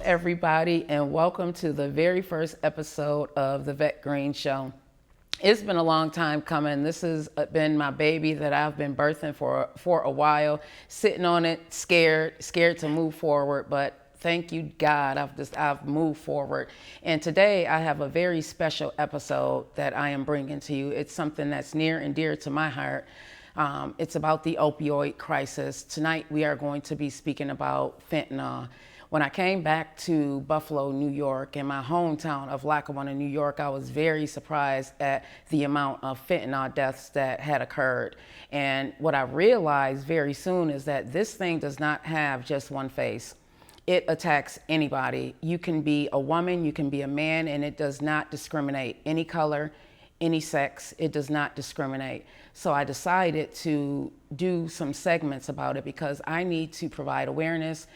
everybody, and welcome to the very first episode of the Vette Green Show. It's been a long time coming. This has been my baby that I've been birthing for a while, sitting on it, scared to move forward, but thank you, God, I've moved forward. And today I have a very special episode that I am bringing to you. It's something that's near and dear to my heart. It's about the opioid crisis. Tonight we are going to be speaking about fentanyl. When I came back to Buffalo, New York, in my hometown of Lackawanna, New York, I was very surprised at the amount of fentanyl deaths that had occurred. And what I realized very soon is that this thing does not have just one face. It attacks anybody. You can be a woman, you can be a man, and it does not discriminate. Any color, any sex, it does not discriminate. So I decided to do some segments about it because I need to provide awareness.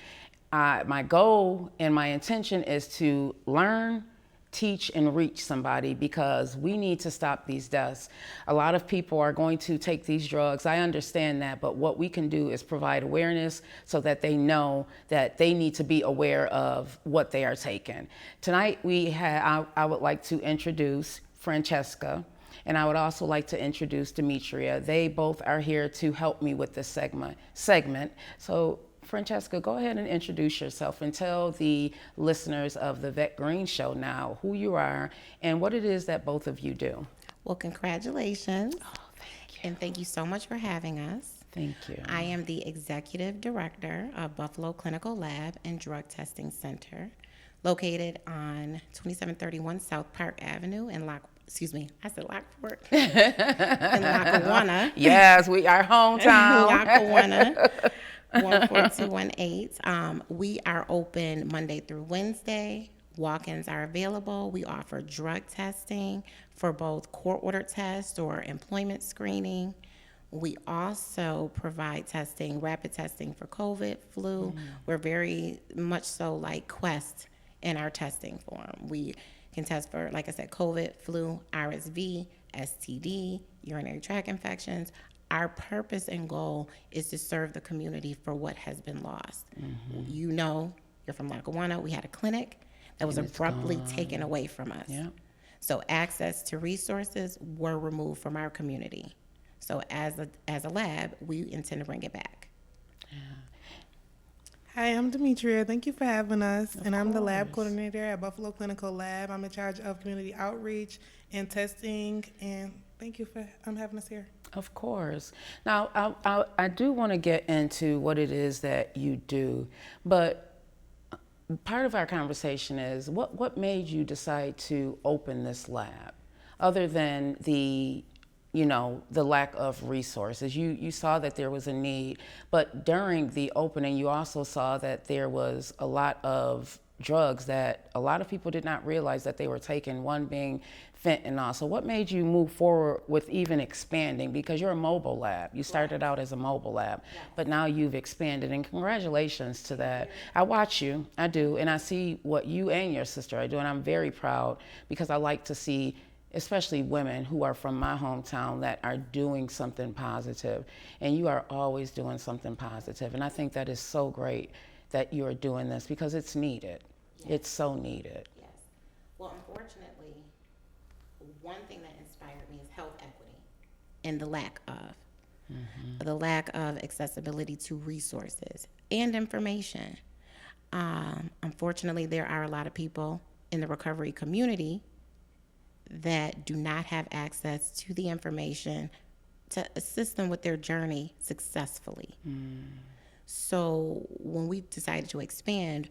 My goal and my intention is to learn, teach, and reach somebody because we need to stop these deaths. A lot of people are going to take these drugs. I understand that, but what we can do is provide awareness so that they know that they need to be aware of what they are taking. Tonight I would like to introduce Francesca, and I would also like to introduce Demetria. They both are here to help me with this segment. So Francesca, go ahead and introduce yourself and tell the listeners of the Vette Green Show now who you are and what it is that both of you do. Well, congratulations. Oh, thank you. And thank you so much for having us. Thank you. I am the Executive Director of Buffalo Clinical Lab and Drug Testing Center, located on 2731 South Park Avenue in Lockport. In Lackawanna. Yes, our hometown. Lackawanna. 14218. We are open Monday through Wednesday. Walk-ins are available. We offer drug testing for both court-ordered tests or employment screening. We also provide testing, rapid testing for COVID, flu. We're very much so like Quest in our testing form. We can test for, like I said, COVID, flu, RSV, STD, urinary tract infections. Our purpose and goal is to serve the community for what has been lost. You know, you're from Lackawanna. We had a clinic that was abruptly taken away from us. Yeah. So access to resources were removed from our community. So as a lab, we intend to bring it back. Yeah. Hi, I'm Demetria. Thank you for having us. Of And I'm the lab course. coordinator at Buffalo Clinical Lab. I'm in charge of community outreach and testing. And thank you for having us here. Of course. Now, I do want to get into what it is that you do, but part of our conversation is what made you decide to open this lab, other than the lack of resources. You saw that there was a need, but during the opening, you also saw that there was a lot of drugs that a lot of people did not realize that they were taking, one being fentanyl. So what made you move forward with even expanding? Because you're a mobile lab. You started out as a mobile lab, but now you've expanded, and congratulations to that. I watch you, I do, and I see what you and your sister are doing. I'm very proud because I like to see especially women who are from my hometown that are doing something positive, and you are always doing something positive. And I think that is so great that you are doing this because it's needed. Yes. It's so needed. Yes. Well, unfortunately, one thing that inspired me is health equity and the lack of accessibility to resources and information. Unfortunately, there are a lot of people in the recovery community that do not have access to the information to assist them with their journey successfully. So when we decided to expand,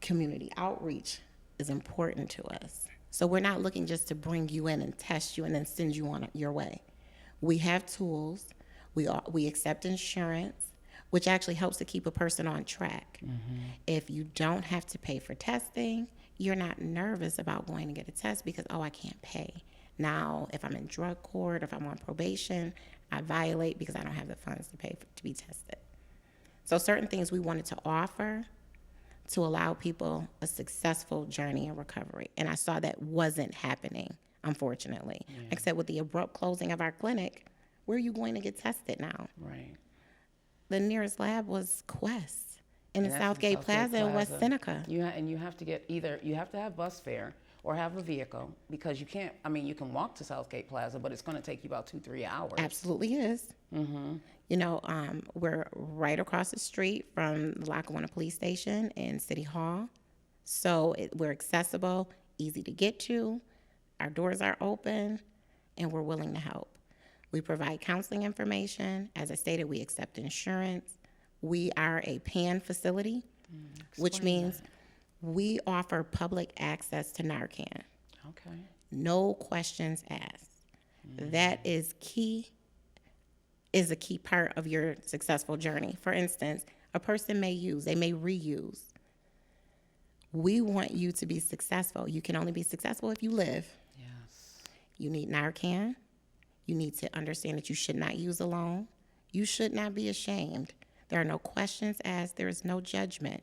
community outreach is important to us. So we're not looking just to bring you in and test you and then send you on your way. We have tools. We accept insurance, which actually helps to keep a person on track. If you don't have to pay for testing, you're not nervous about going to get a test because, I can't pay. Now, if I'm in drug court, if I'm on probation, I violate because I don't have the funds to pay to be tested. So certain things we wanted to offer to allow people a successful journey in recovery. And I saw that wasn't happening, unfortunately. Except with the abrupt closing of our clinic, where are you going to get tested now? Right. The nearest lab was Quest. In the And that's in Southgate Plaza in West Seneca. You have to get either, you have to have bus fare or have a vehicle, because you can't, I mean, you can walk to Southgate Plaza, but it's going to take you about 2-3 hours. Absolutely is. You know, we're right across the street from the Lackawanna Police Station and City Hall. So we're accessible, easy to get to. Our doors are open, and we're willing to help. We provide counseling information. As I stated, we accept insurance. We are a PAN facility, which means we offer public access to Narcan. Okay. No questions asked. That is a key part of your successful journey. For instance, a person may use, they may reuse. We want you to be successful. You can only be successful if you live. Yes. You need Narcan. You need to understand that you should not use alone. You should not be ashamed. There are no questions asked. There is no judgment.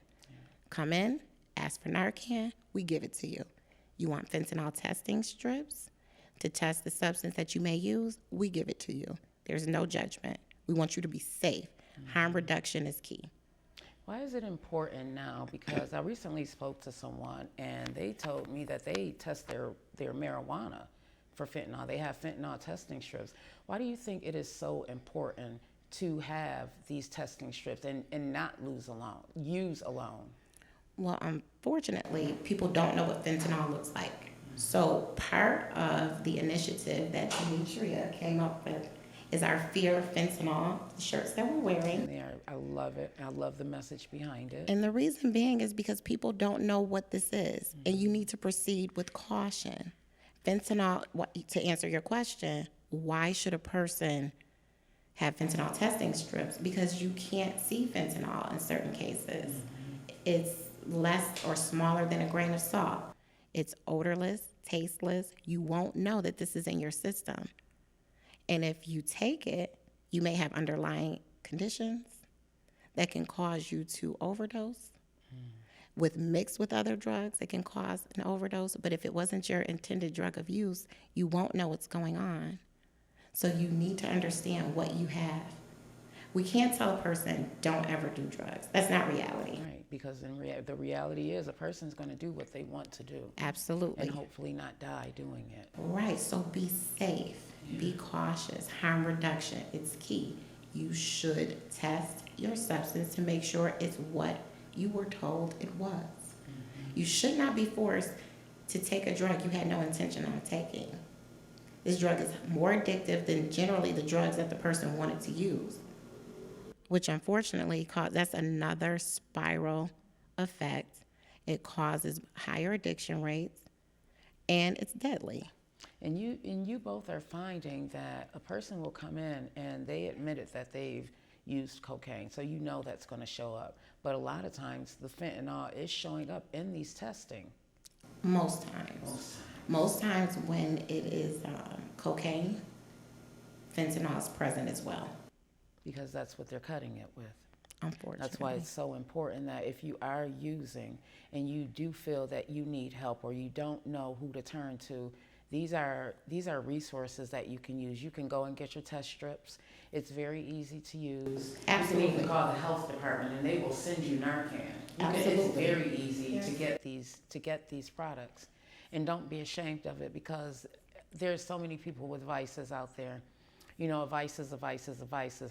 Come in, ask for Narcan, we give it to you. You want fentanyl testing strips to test the substance that you may use, we give it to you. There's no judgment. We want you to be safe. Harm reduction is key. Why is it important now? Because I recently spoke to someone and they told me that they test their marijuana for fentanyl. They have fentanyl testing strips. Why do you think it is so important to have these testing strips and not use alone? Well, unfortunately, people don't know what fentanyl looks like. So part of the initiative that Demetria came up with is our Fear of Fentanyl, the shirts that we're wearing. I love it. I love the message behind it. And the reason being is because people don't know what this is, and you need to proceed with caution. Fentanyl, to answer your question, why should a person have fentanyl testing strips? Because you can't see fentanyl in certain cases. It's less or smaller than a grain of salt. It's odorless, tasteless. You won't know that this is in your system. And if you take it, you may have underlying conditions that can cause you to overdose. Mixed with other drugs, it can cause an overdose. But if it wasn't your intended drug of use, you won't know what's going on. So you need to understand what you have. We can't tell a person, don't ever do drugs. That's not reality. Right, because the reality is a person's going to do what they want to do. Absolutely. And hopefully not die doing it. Right, so be safe, be cautious. Harm reduction, it's key. You should test your substance to make sure it's what you were told it was. You should not be forced to take a drug you had no intention on taking. This drug is more addictive than generally the drugs that the person wanted to use, which unfortunately that's another spiral effect. It causes higher addiction rates, and it's deadly. And you both are finding that a person will come in and they admitted that they've used cocaine, so you know that's going to show up. But a lot of times the fentanyl is showing up in these testing. Most times when it is cocaine, fentanyl is present as well. Because that's what they're cutting it with. Unfortunately. That's why it's so important that if you are using and you do feel that you need help or you don't know who to turn to, these are resources that you can use. You can go and get your test strips. It's very easy to use. Absolutely. You can even call the health department and they will send you Narcan. Absolutely. It's very easy to get these products. And don't be ashamed of it, because there's so many people with vices out there. You know, a vice is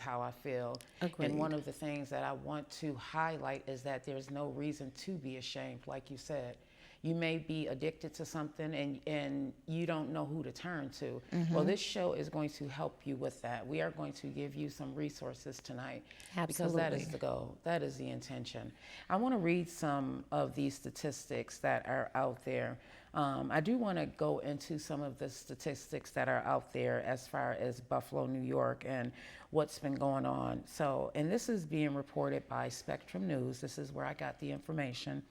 how I feel. Agreed. And one of the things that I want to highlight is that there's no reason to be ashamed, like you said. You may be addicted to something and you don't know who to turn to. Well, this show is going to help you with that. We are going to give you some resources tonight. Absolutely. Because that is the goal. That is the intention. I want to read some of these statistics that are out there. I do want to go into some of the statistics that are out there as far as Buffalo, New York, and what's been going on. So, and this is being reported by Spectrum News. This is where I got the information.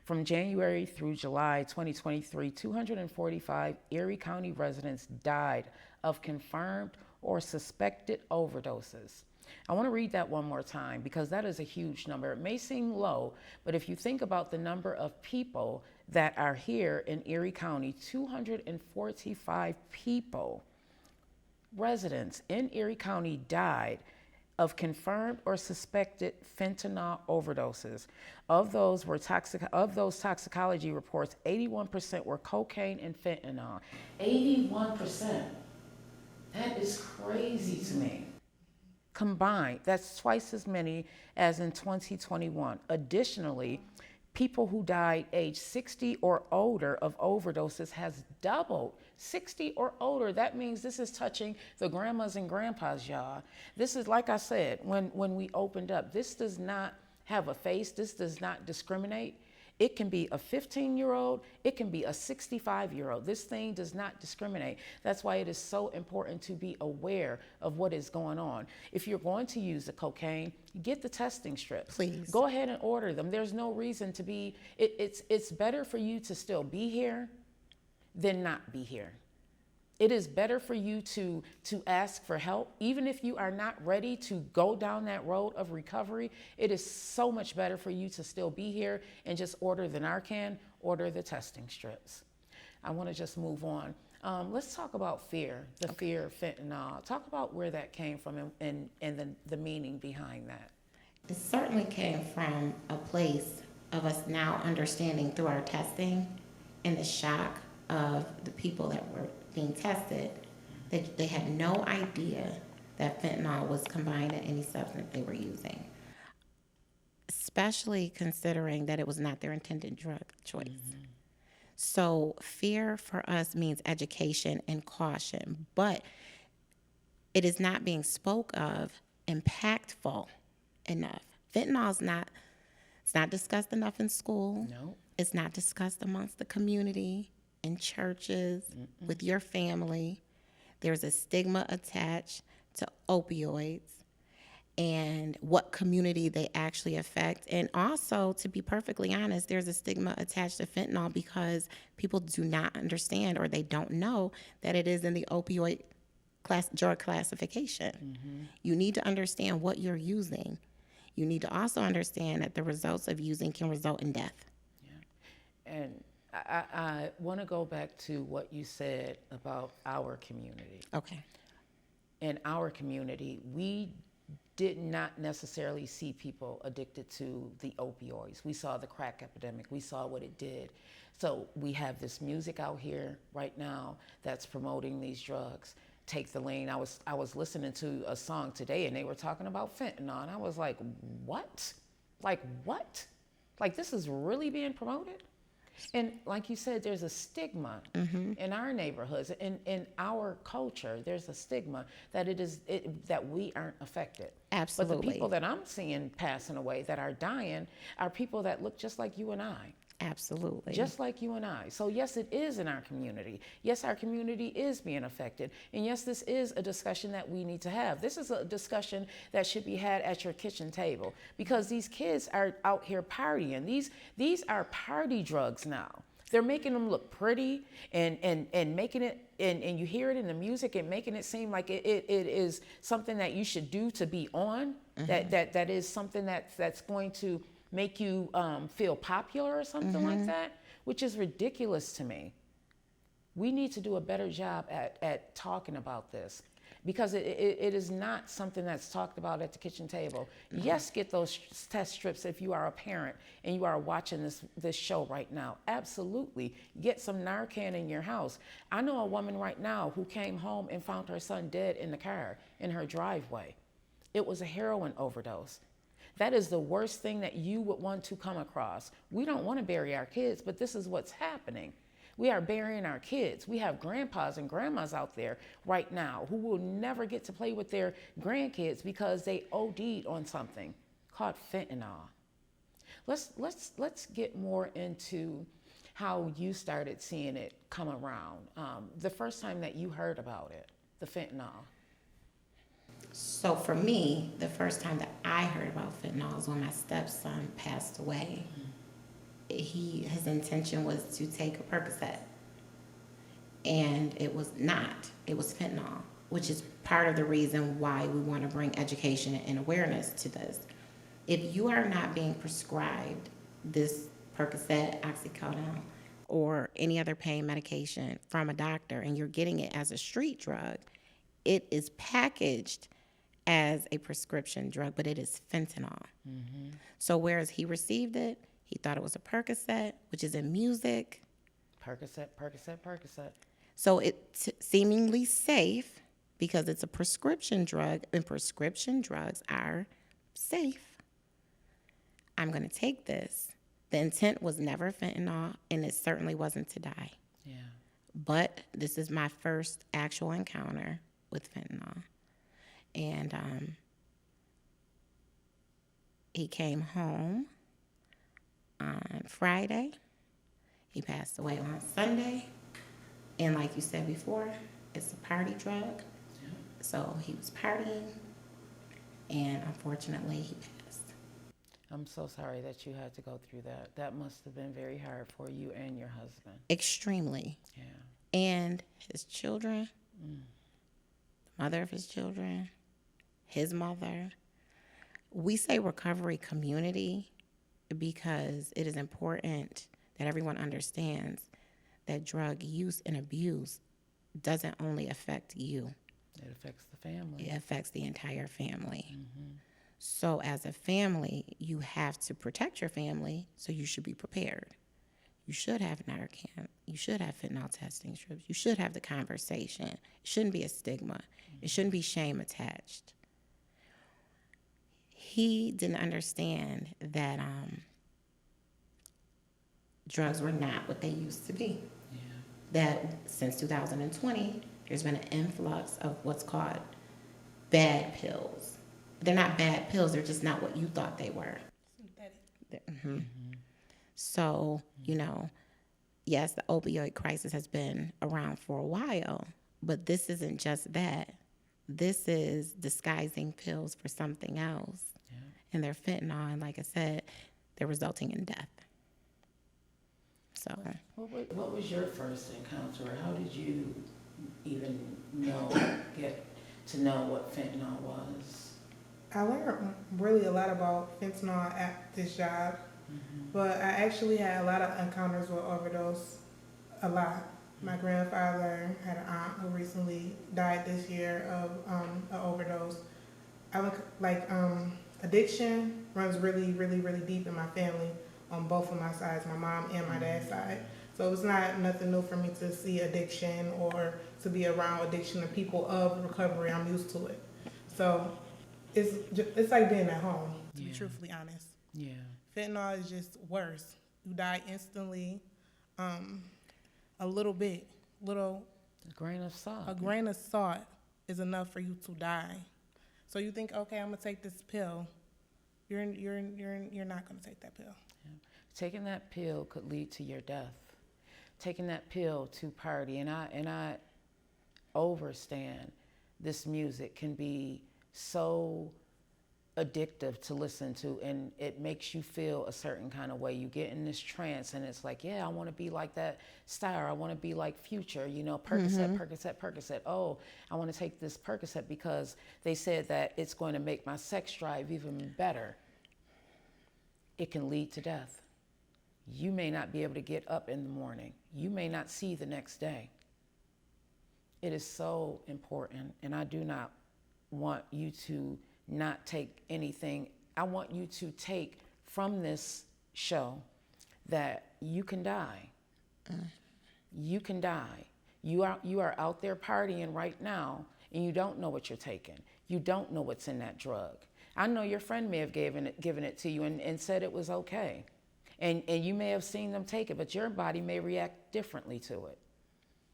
From January through July 2023, 245 Erie County residents died of confirmed or suspected overdoses. I want to read that one more time because that is a huge number. It may seem low, but if you think about the number of people that are here in Erie County, 245 people, residents in Erie County died of confirmed or suspected fentanyl overdoses. Of those toxicology reports, 81% were cocaine and fentanyl. 81%. That is crazy to me. Combined, that's twice as many as in 2021. Additionally, people who died age 60 or older of overdoses has doubled. 60 or older, that means this is touching the grandmas and grandpas, y'all. This is, like I said, when we opened up, this does not have a face, this does not discriminate. It can be a 15-year-old, it can be a 65-year-old. This thing does not discriminate. That's why it is so important to be aware of what is going on. If you're going to use the cocaine, get the testing strips. Please. Go ahead and order them. There's no reason to be, it's better for you to still be here than not be here. It is better for you to ask for help. Even if you are not ready to go down that road of recovery, it is so much better for you to still be here and just order the Narcan, order the testing strips. I want to just move on. Let's talk about fear, the fear of fentanyl. Talk about where that came from and the meaning behind that. It certainly came from a place of us now understanding through our testing and the shock of the people that were being tested, that they had no idea that fentanyl was combined in any substance they were using, especially considering that it was not their intended drug choice. Mm-hmm. So fear for us means education and caution, but it is not being spoke of impactful enough. Fentanyl is not, it's not discussed enough in school. No. It's not discussed amongst the community, in churches, with your family. There's a stigma attached to opioids and what community they actually affect. And also, to be perfectly honest, there's a stigma attached to fentanyl because people do not understand or they don't know that it is in the opioid drug classification. Mm-hmm. You need to understand what you're using. You need to also understand that the results of using can result in death. Yeah. And I want to go back to what you said about our community. Okay. In our community, we did not necessarily see people addicted to the opioids. We saw the crack epidemic. We saw what it did. So we have this music out here right now that's promoting these drugs. Take the Lean. I was listening to a song today and they were talking about fentanyl and I was like, what? Like what? Like this is really being promoted? And like you said, there's a stigma in our neighborhoods, in our culture. There's a stigma that that we aren't affected. Absolutely. But the people that I'm seeing passing away, that are dying, are people that look just like you and I. Absolutely. Just like you and I. So yes, it is in our community. Yes, our community is being affected. And yes, this is a discussion that we need to have. This is a discussion that should be had at your kitchen table because these kids are out here partying. These are party drugs now. They're making them look pretty and making it, and you hear it in the music and making it seem like it is something that you should do to be on, that is something that's going to make you feel popular or something like that, which is ridiculous to me. We need to do a better job at talking about this because it is not something that's talked about at the kitchen table. Yes, get those test strips if you are a parent and you are watching this show right now. Absolutely. Get some Narcan in your house. I know a woman right now who came home and found her son dead in the car in her driveway. It was a heroin overdose. That is the worst thing that you would want to come across. We don't want to bury our kids, but this is what's happening. We are burying our kids. We have grandpas and grandmas out there right now who will never get to play with their grandkids because they OD'd on something called fentanyl. Let's get more into how you started seeing it come around. The first time that you heard about it, the fentanyl. So for me, the first time that I heard about fentanyl was when my stepson passed away. His intention was to take a Percocet, and it was not. It was fentanyl, which is part of the reason why we want to bring education and awareness to this. If you are not being prescribed this Percocet, oxycodone, or any other pain medication from a doctor, and you're getting it as a street drug, it is packaged as a prescription drug, but it is fentanyl. So whereas he received it, he thought it was a Percocet, which is in music. Percocet, Percocet, Percocet. So it's seemingly safe because it's a prescription drug, and prescription drugs are safe. I'm going to take this. The intent was never fentanyl, and it certainly wasn't to die. Yeah. But this is my first actual encounter with fentanyl. And he came home on Friday. He passed away on Sunday. And like you said before, it's a party drug. Yeah. So he was partying, and unfortunately he passed. I'm so sorry that you had to go through that. That must have been very hard for you and your husband. Extremely. Yeah. And his children, the mother of his children, his mother. We say recovery community because it is important that everyone understands that drug use and abuse doesn't only affect you. It affects the family. It affects the entire family. So as a family, you have to protect your family, so you should be prepared. You should have Narcan. You should have fentanyl testing strips. You should have the conversation. It shouldn't be a stigma. It shouldn't be shame attached. He didn't understand that drugs were not what they used to be. Yeah. That since 2020, there's been an influx of what's called bad pills. They're not bad pills, they're just not what you thought they were. Synthetic. So, you know, yes, the opioid crisis has been around for a while, but this isn't just that. This is disguising pills for something else. Yeah. And they're fentanyl, and like I said, they're resulting in death. So, What was your first encounter? How did you even get to know what fentanyl was? I learned really a lot about fentanyl at this job, but I actually had a lot of encounters with overdose, a lot. My grandfather had an aunt who recently died this year of an overdose. Addiction runs really, really, really deep in my family on both of my sides, my mom and my dad's side. So it's not nothing new for me to see addiction or to be around addiction and people of recovery. I'm used to it. So it's like being at home, to be truthfully honest. Yeah. Fentanyl is just worse. You die instantly. A little bit, A grain of salt. a grain of salt is enough for you to die. So you think, okay, I'm gonna take this pill. You're not gonna take that pill. Yeah. Taking that pill could lead to your death. Taking that pill to party, and I overstand this music can be so addictive to listen to, and it makes you feel a certain kind of way. You get in this trance, and it's like, yeah, I want to be like that star. I want to be like Future, Percocet, Percocet, Percocet. Oh, I want to take this Percocet because they said that it's going to make my sex drive even better. It can lead to death. You may not be able to get up in the morning. You may not see the next day. It is so important, and I do not want you to not take anything. I want you to take from this show that you can die. You can die. You are out there partying right now, and you don't know what you're taking. You don't know what's in that drug. I know your friend may have given it to you and said it was okay. And you may have seen them take it, but your body may react differently to it.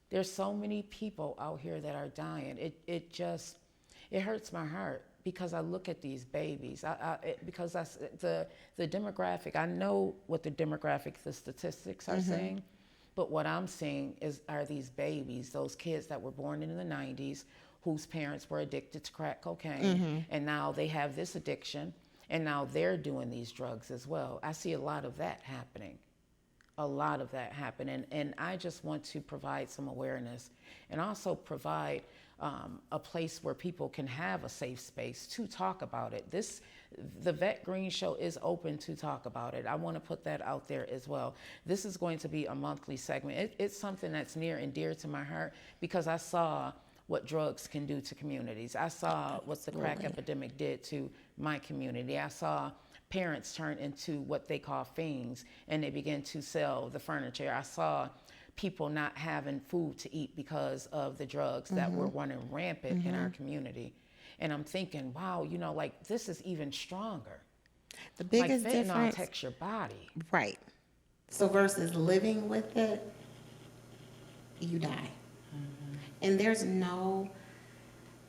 There's so many people out here that are dying. It hurts my heart because I look at these babies. Because the demographic, I know what the statistics are saying, but what I'm seeing are these babies, those kids that were born in the 90s, whose parents were addicted to crack cocaine, and now they have this addiction, and now they're doing these drugs as well. I see a lot of that happening. And I just want to provide some awareness and also provide a place where people can have a safe space to talk about it. The Vette Green Show is open to talk about it. I want to put that out there as well. This is going to be a monthly segment. It's something that's near and dear to my heart because I saw what drugs can do to communities. I saw what the crack epidemic did to my community. I saw parents turn into what they call fiends, and they begin to sell the furniture. I saw people not having food to eat because of the drugs that were running rampant in our community. And I'm thinking, wow, you know, like this is even stronger. The biggest like fentanyl difference, affects your body. right? So versus living with it, you die. And there's no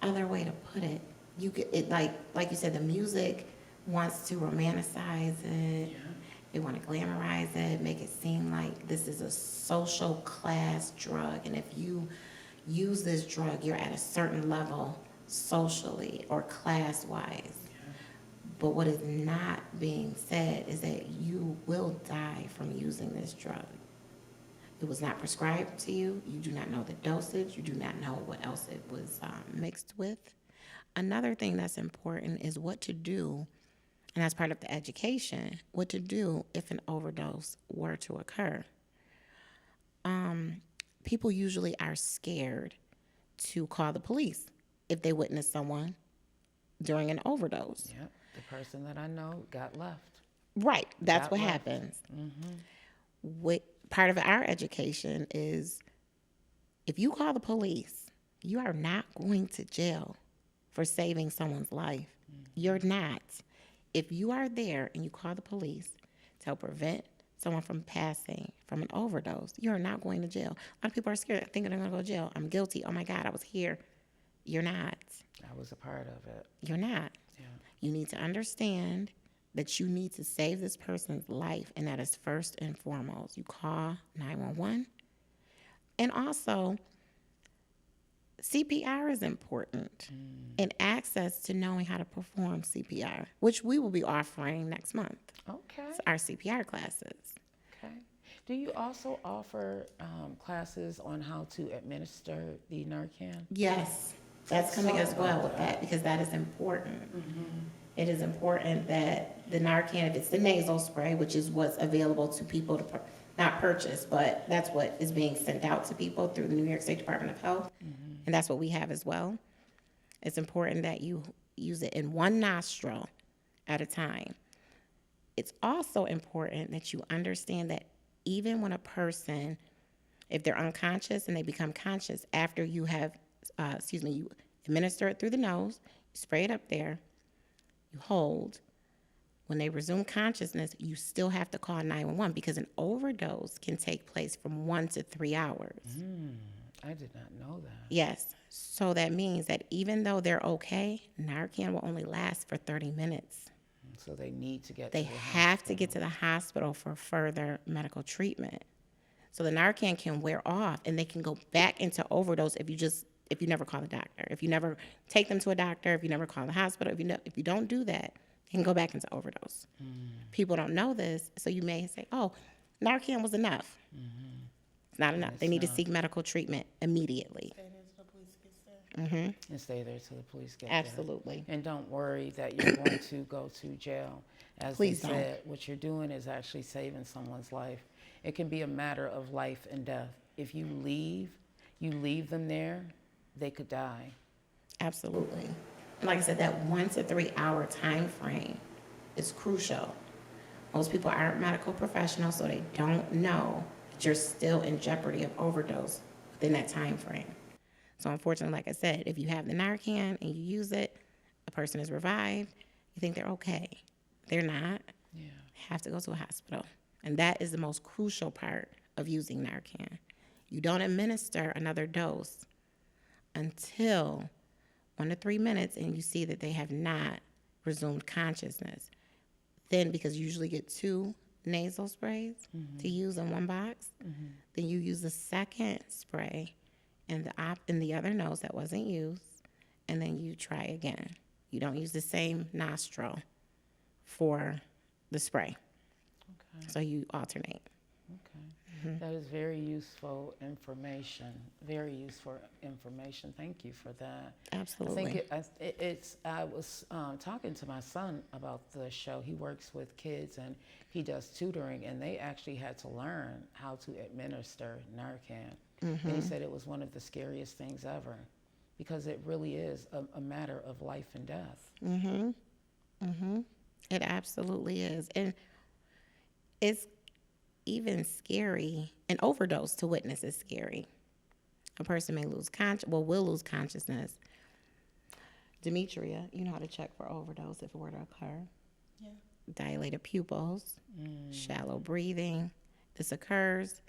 other way to put it. You get it, like you said, the music wants to romanticize it. They want to glamorize it, make it seem like this is a social class drug, and if you use this drug, you're at a certain level socially or class wise. But what is not being said is that you will die from using this drug. It was not prescribed to you. You do not know the dosage. You do not know what else it was mixed with. Another thing that's important is what to do, and that's part of the education, what to do if an overdose were to occur. People usually are scared to call the police if they witness someone during an overdose. Yep, the person that I know got left. Right, that's Got what left. happens. What part of our education is if you call the police, you are not going to jail for saving someone's life. You're not. If you are there and you call the police to help prevent someone from passing from an overdose, you're not going to jail. A lot of people are scared, thinking they're going to go to jail. I'm guilty. Oh my God, I was here. You're not. I was a part of it. You're not. Yeah. You need to understand that you need to save this person's life, and that is first and foremost. You call 911. And also, CPR is important, and access to knowing how to perform CPR, which we will be offering next month. Okay. It's our CPR classes. Okay. Do you also offer classes on how to administer the Narcan? Yes, that's coming as well with that, because that is important. It is important that the Narcan, if it's the nasal spray, which is what's available to people to not purchase, but that's what is being sent out to people through the New York State Department of Health, and that's what we have as well. It's important that you use it in one nostril at a time. It's also important that you understand that even when a person, if they're unconscious and they become conscious after you have, you administer it through the nose, you spray it up there, you hold. When they resume consciousness, you still have to call 911 because an overdose can take place from 1 to 3 hours. I did not know that. Yes. So that means that even though they're okay, Narcan will only last for 30 minutes. So they need to get They to the have to get to the hospital for further medical treatment. So the Narcan can wear off and they can go back into overdose if you never call the doctor, if you never take them to a doctor, if you never call the hospital, if you don't do that, you can go back into overdose. People don't know this, so you may say, oh, Narcan was enough. It's not enough. They need to seek medical treatment immediately. and stay there till the police get there. Absolutely. And don't worry that you're going to go to jail. As Please they don't. said, what you're doing is actually saving someone's life. It can be a matter of life and death. If you leave them there, they could die. Absolutely. Like I said, that 1 to 3 hour time frame is crucial. Most people aren't medical professionals, so they don't know that you're still in jeopardy of overdose within that time frame. So unfortunately, like I said, if you have the Narcan and you use it, a person is revived, you think they're okay. They're not. Yeah. Have to go to a hospital. And that is the most crucial part of using Narcan. You don't administer another dose until 1 to 3 minutes and you see that they have not resumed consciousness. Then, because you usually get 2 nasal sprays to use in one box, then you use the second spray in the other nose that wasn't used, and then you try again. You don't use the same nostril for the spray. Okay. So you alternate. Okay. That is very useful information. Very useful information. Thank you for that. Absolutely. I think I was talking to my son about the show. He works with kids and he does tutoring, and they actually had to learn how to administer Narcan. And he said it was one of the scariest things ever. because it really is a matter of life and death. It absolutely is. And it's even scary. An overdose to witness is scary. A person may will lose consciousness. Demetria, you know how to check for overdose if it were to occur. Yeah. Dilated pupils, shallow breathing. This occurs,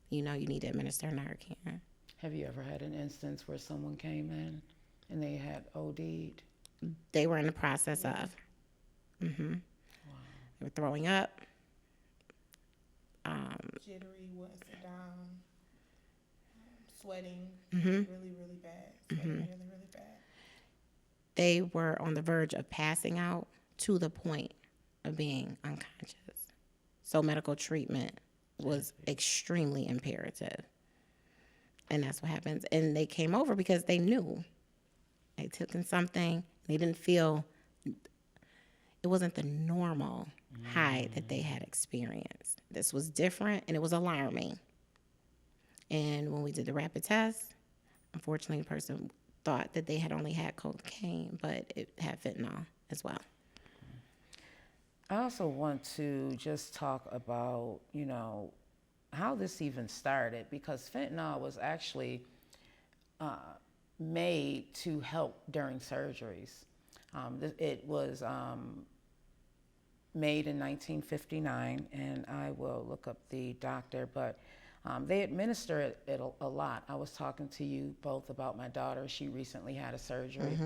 you know you need to administer Narcan. Have you ever had an instance where someone came in and they had OD'd? They were in the process of. Wow. They were throwing up. Jittery, wouldn't sit down, sweating, really, really bad. Sweating really, really bad. They were on the verge of passing out to the point of being unconscious. So medical treatment was extremely imperative. And that's what happens. And they came over because they knew they took in something. They didn't feel, it wasn't the normal high that they had experienced. This was different and it was alarming. And when we did the rapid test, unfortunately, the person thought that they had only had cocaine, but it had fentanyl as well. I also want to just talk about, how this even started, because fentanyl was actually made to help during surgeries. It was made in 1959, and I will look up the doctor, but they administer it a lot. I was talking to you both about my daughter. She recently had a surgery,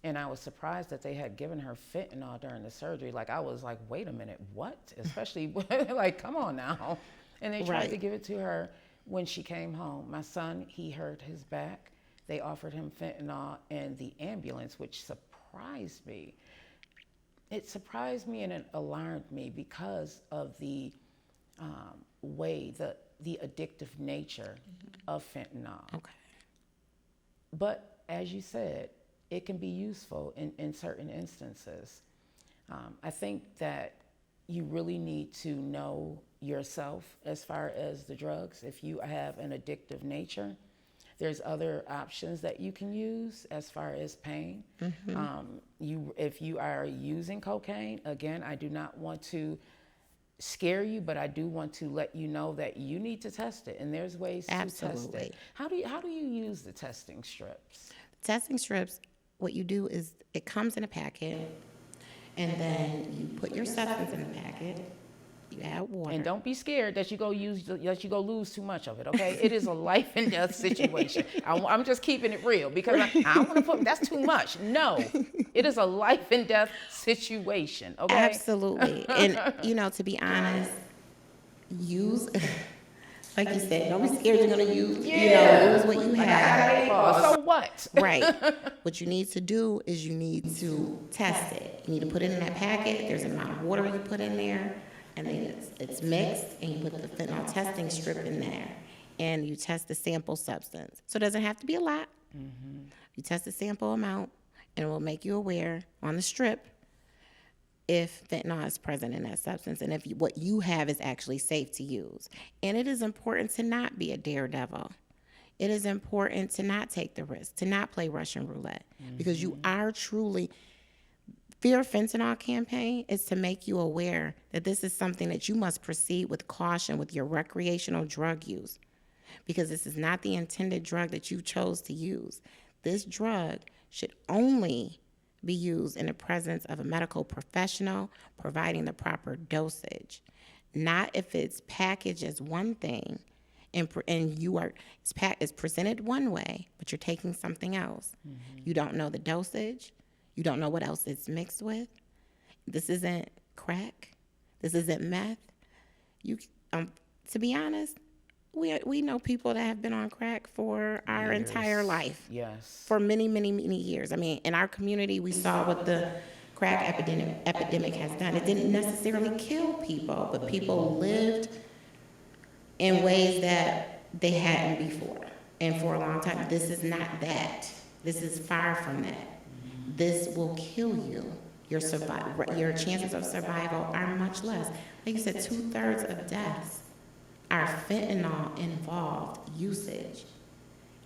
and I was surprised that they had given her fentanyl during the surgery. Like, I was like, wait a minute, what? Especially, like, come on now. And they tried to give it to her when she came home. My son, he hurt his back. They offered him fentanyl in the ambulance, which surprised me. It surprised me and it alarmed me because of the way, the addictive nature of fentanyl. Okay. But as you said, it can be useful in certain instances. I think that you really need to know yourself as far as the drugs. If you have an addictive nature, there's other options that you can use as far as pain. If you are using cocaine, again, I do not want to scare you, but I do want to let you know that you need to test it, and there's ways to test it. How do you use the testing strips? Testing strips, what you do is it comes in a packet, and then you put your substance in the packet. You add water. And don't be scared that you go lose too much of it, okay? It is a life and death situation. I'm just keeping it real because I don't want to put, that's too much. No, it is a life and death situation, okay? Absolutely. And, to be honest, use, like you said, don't be scared you're going to use, use what you have. So what? Right. What you need to do is you need to test it. You need to put it in that packet. There's an amount of water you put in there. And then it's mixed, and you put the fentanyl testing strip in there, and you test the sample substance. So it doesn't have to be a lot. You test the sample amount, and it will make you aware on the strip if fentanyl is present in that substance, and if what you have is actually safe to use. And it is important to not be a daredevil. It is important to not take the risk, to not play Russian roulette, because you are truly... Fear Fentanyl campaign is to make you aware that this is something that you must proceed with caution with your recreational drug use, because this is not the intended drug that you chose to use. This drug should only be used in the presence of a medical professional providing the proper dosage, not if it's packaged as one thing and it's presented one way, but you're taking something else. You don't know the dosage. You don't know what else it's mixed with. This isn't crack. This isn't meth. To be honest, we know people that have been on crack for our entire life. Yes. For many, many, many years. I mean, in our community, we saw what the crack epidemic has done. It didn't necessarily kill people, but people lived in ways that they hadn't before. And for a long time, this is not that. This is far from that. This will kill you. Your chances of survival are much less. Like you said, 2/3 of deaths are fentanyl involved usage.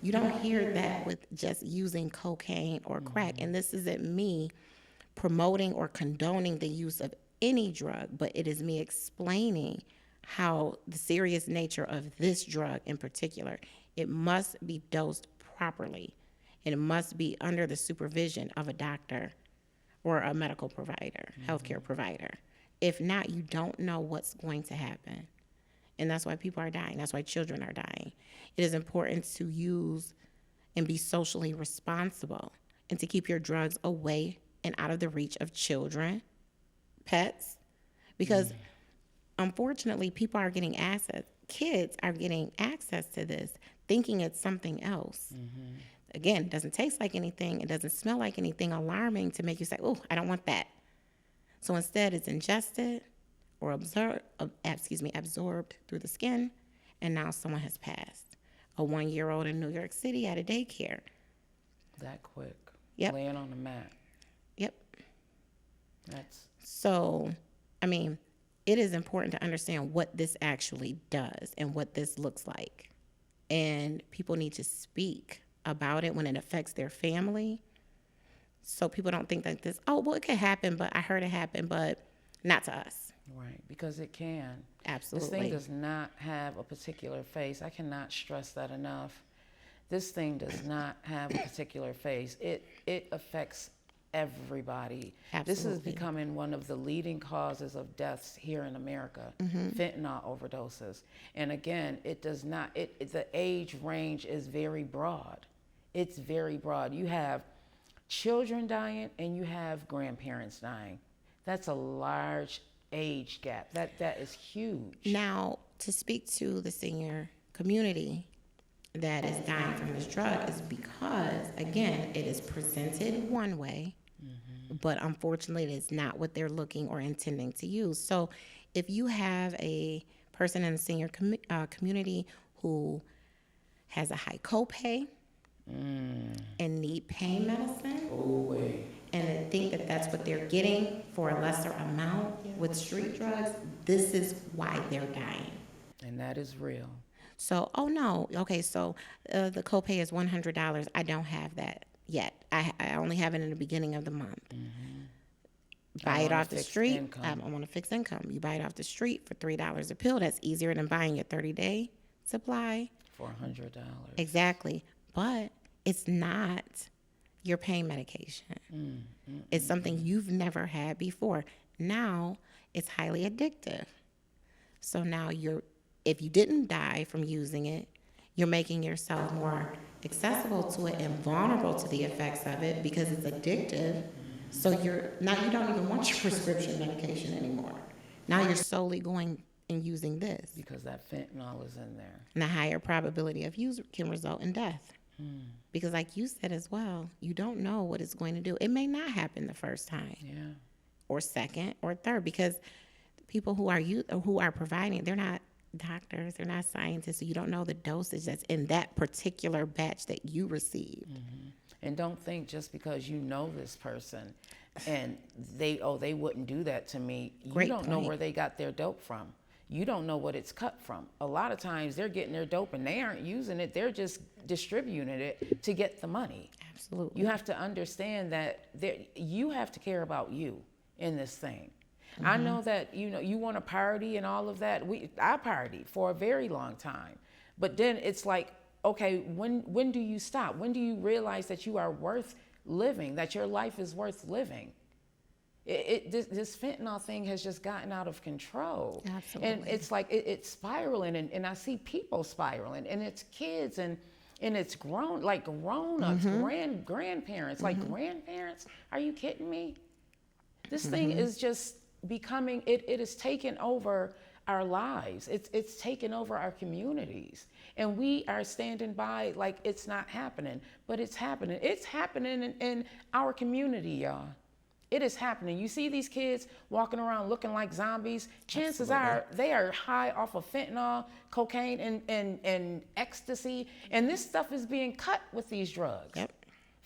You don't hear that with just using cocaine or crack. And this isn't me promoting or condoning the use of any drug, but it is me explaining how the serious nature of this drug in particular, it must be dosed properly, and it must be under the supervision of a doctor or a medical provider, healthcare provider. If not, you don't know what's going to happen. And that's why people are dying. That's why children are dying. It is important to use and be socially responsible and to keep your drugs away and out of the reach of children, pets, because unfortunately people are getting access, kids are getting access to this thinking it's something else. Again, it doesn't taste like anything. It doesn't smell like anything alarming to make you say, oh, I don't want that. So instead it's ingested or absorbed through the skin, and now someone has passed. A 1-year-old in New York City at a daycare. That quick. Yep. Laying on the mat. Yep. That's So, I mean, it is important to understand what this actually does and what this looks like. And people need to speak about it when it affects their family. So people don't think that this, oh, well, it could happen, but I heard it happen, but not to us. right, because it can. Absolutely. This thing does not have a particular face. I cannot stress that enough. This thing does not have a particular face. It affects everybody. This is Absolutely. becoming one of the leading causes of deaths here in America, fentanyl overdoses. And again, it does not, the age range is very broad. It's very broad. You have children dying and you have grandparents dying. That's a large age gap. That is huge. Now, to speak to the senior community that is dying from this drug is because, again, it is presented one way, but unfortunately it is not what they're looking or intending to use. So if you have a person in the senior community who has a high copay and need pain medicine, and they think that that's what they're getting for a lesser amount with street drugs, this is why they're dying. And that is real. So, oh no, okay, so the copay is $100. I don't have that yet. I only have it in the beginning of the month. Buy it on a off the fixed street. income. I'm on a fixed income. You buy it off the street for $3 a pill. That's easier than buying your 30-day supply. For $100. Exactly. But it's not your pain medication. It's something you've never had before. Now it's highly addictive. So now if you didn't die from using it, you're making yourself more accessible to it and vulnerable to the effects of it because it's addictive. So you don't even want your prescription medication anymore. Now you're solely going and using this. Because that fentanyl is in there. And the higher probability of use can result in death. Because like you said as well, you don't know what it's going to do. It may not happen the first time. Yeah. Or second or third, because people who are providing, they're not doctors, they're not scientists, so you don't know the dosage that's in that particular batch that you received. And don't think just because you know this person and they wouldn't do that to me. You Great don't know point. where they got their dope from. You don't know what it's cut from. A lot of times they're getting their dope and they aren't using it. They're just distributing it to get the money. Absolutely. You have to understand that you have to care about you in this thing. I know that you want to party and all of that. I partied for a very long time, but then it's like, okay, when do you stop? When do you realize that you are worth living? That your life is worth living? This fentanyl thing has just gotten out of control. Absolutely. And it's like it's spiraling, and I see people spiraling, and it's kids and it's grown-ups, grandparents. Like grandparents, are you kidding me? This thing is just becoming, it has taken over our lives. It's taken over our communities. And we are standing by like it's not happening, but it's happening. It's happening in our community, y'all. It is happening. You see these kids walking around looking like zombies. Chances are they are high off of fentanyl, cocaine, and ecstasy. And this stuff is being cut with these drugs. Yep.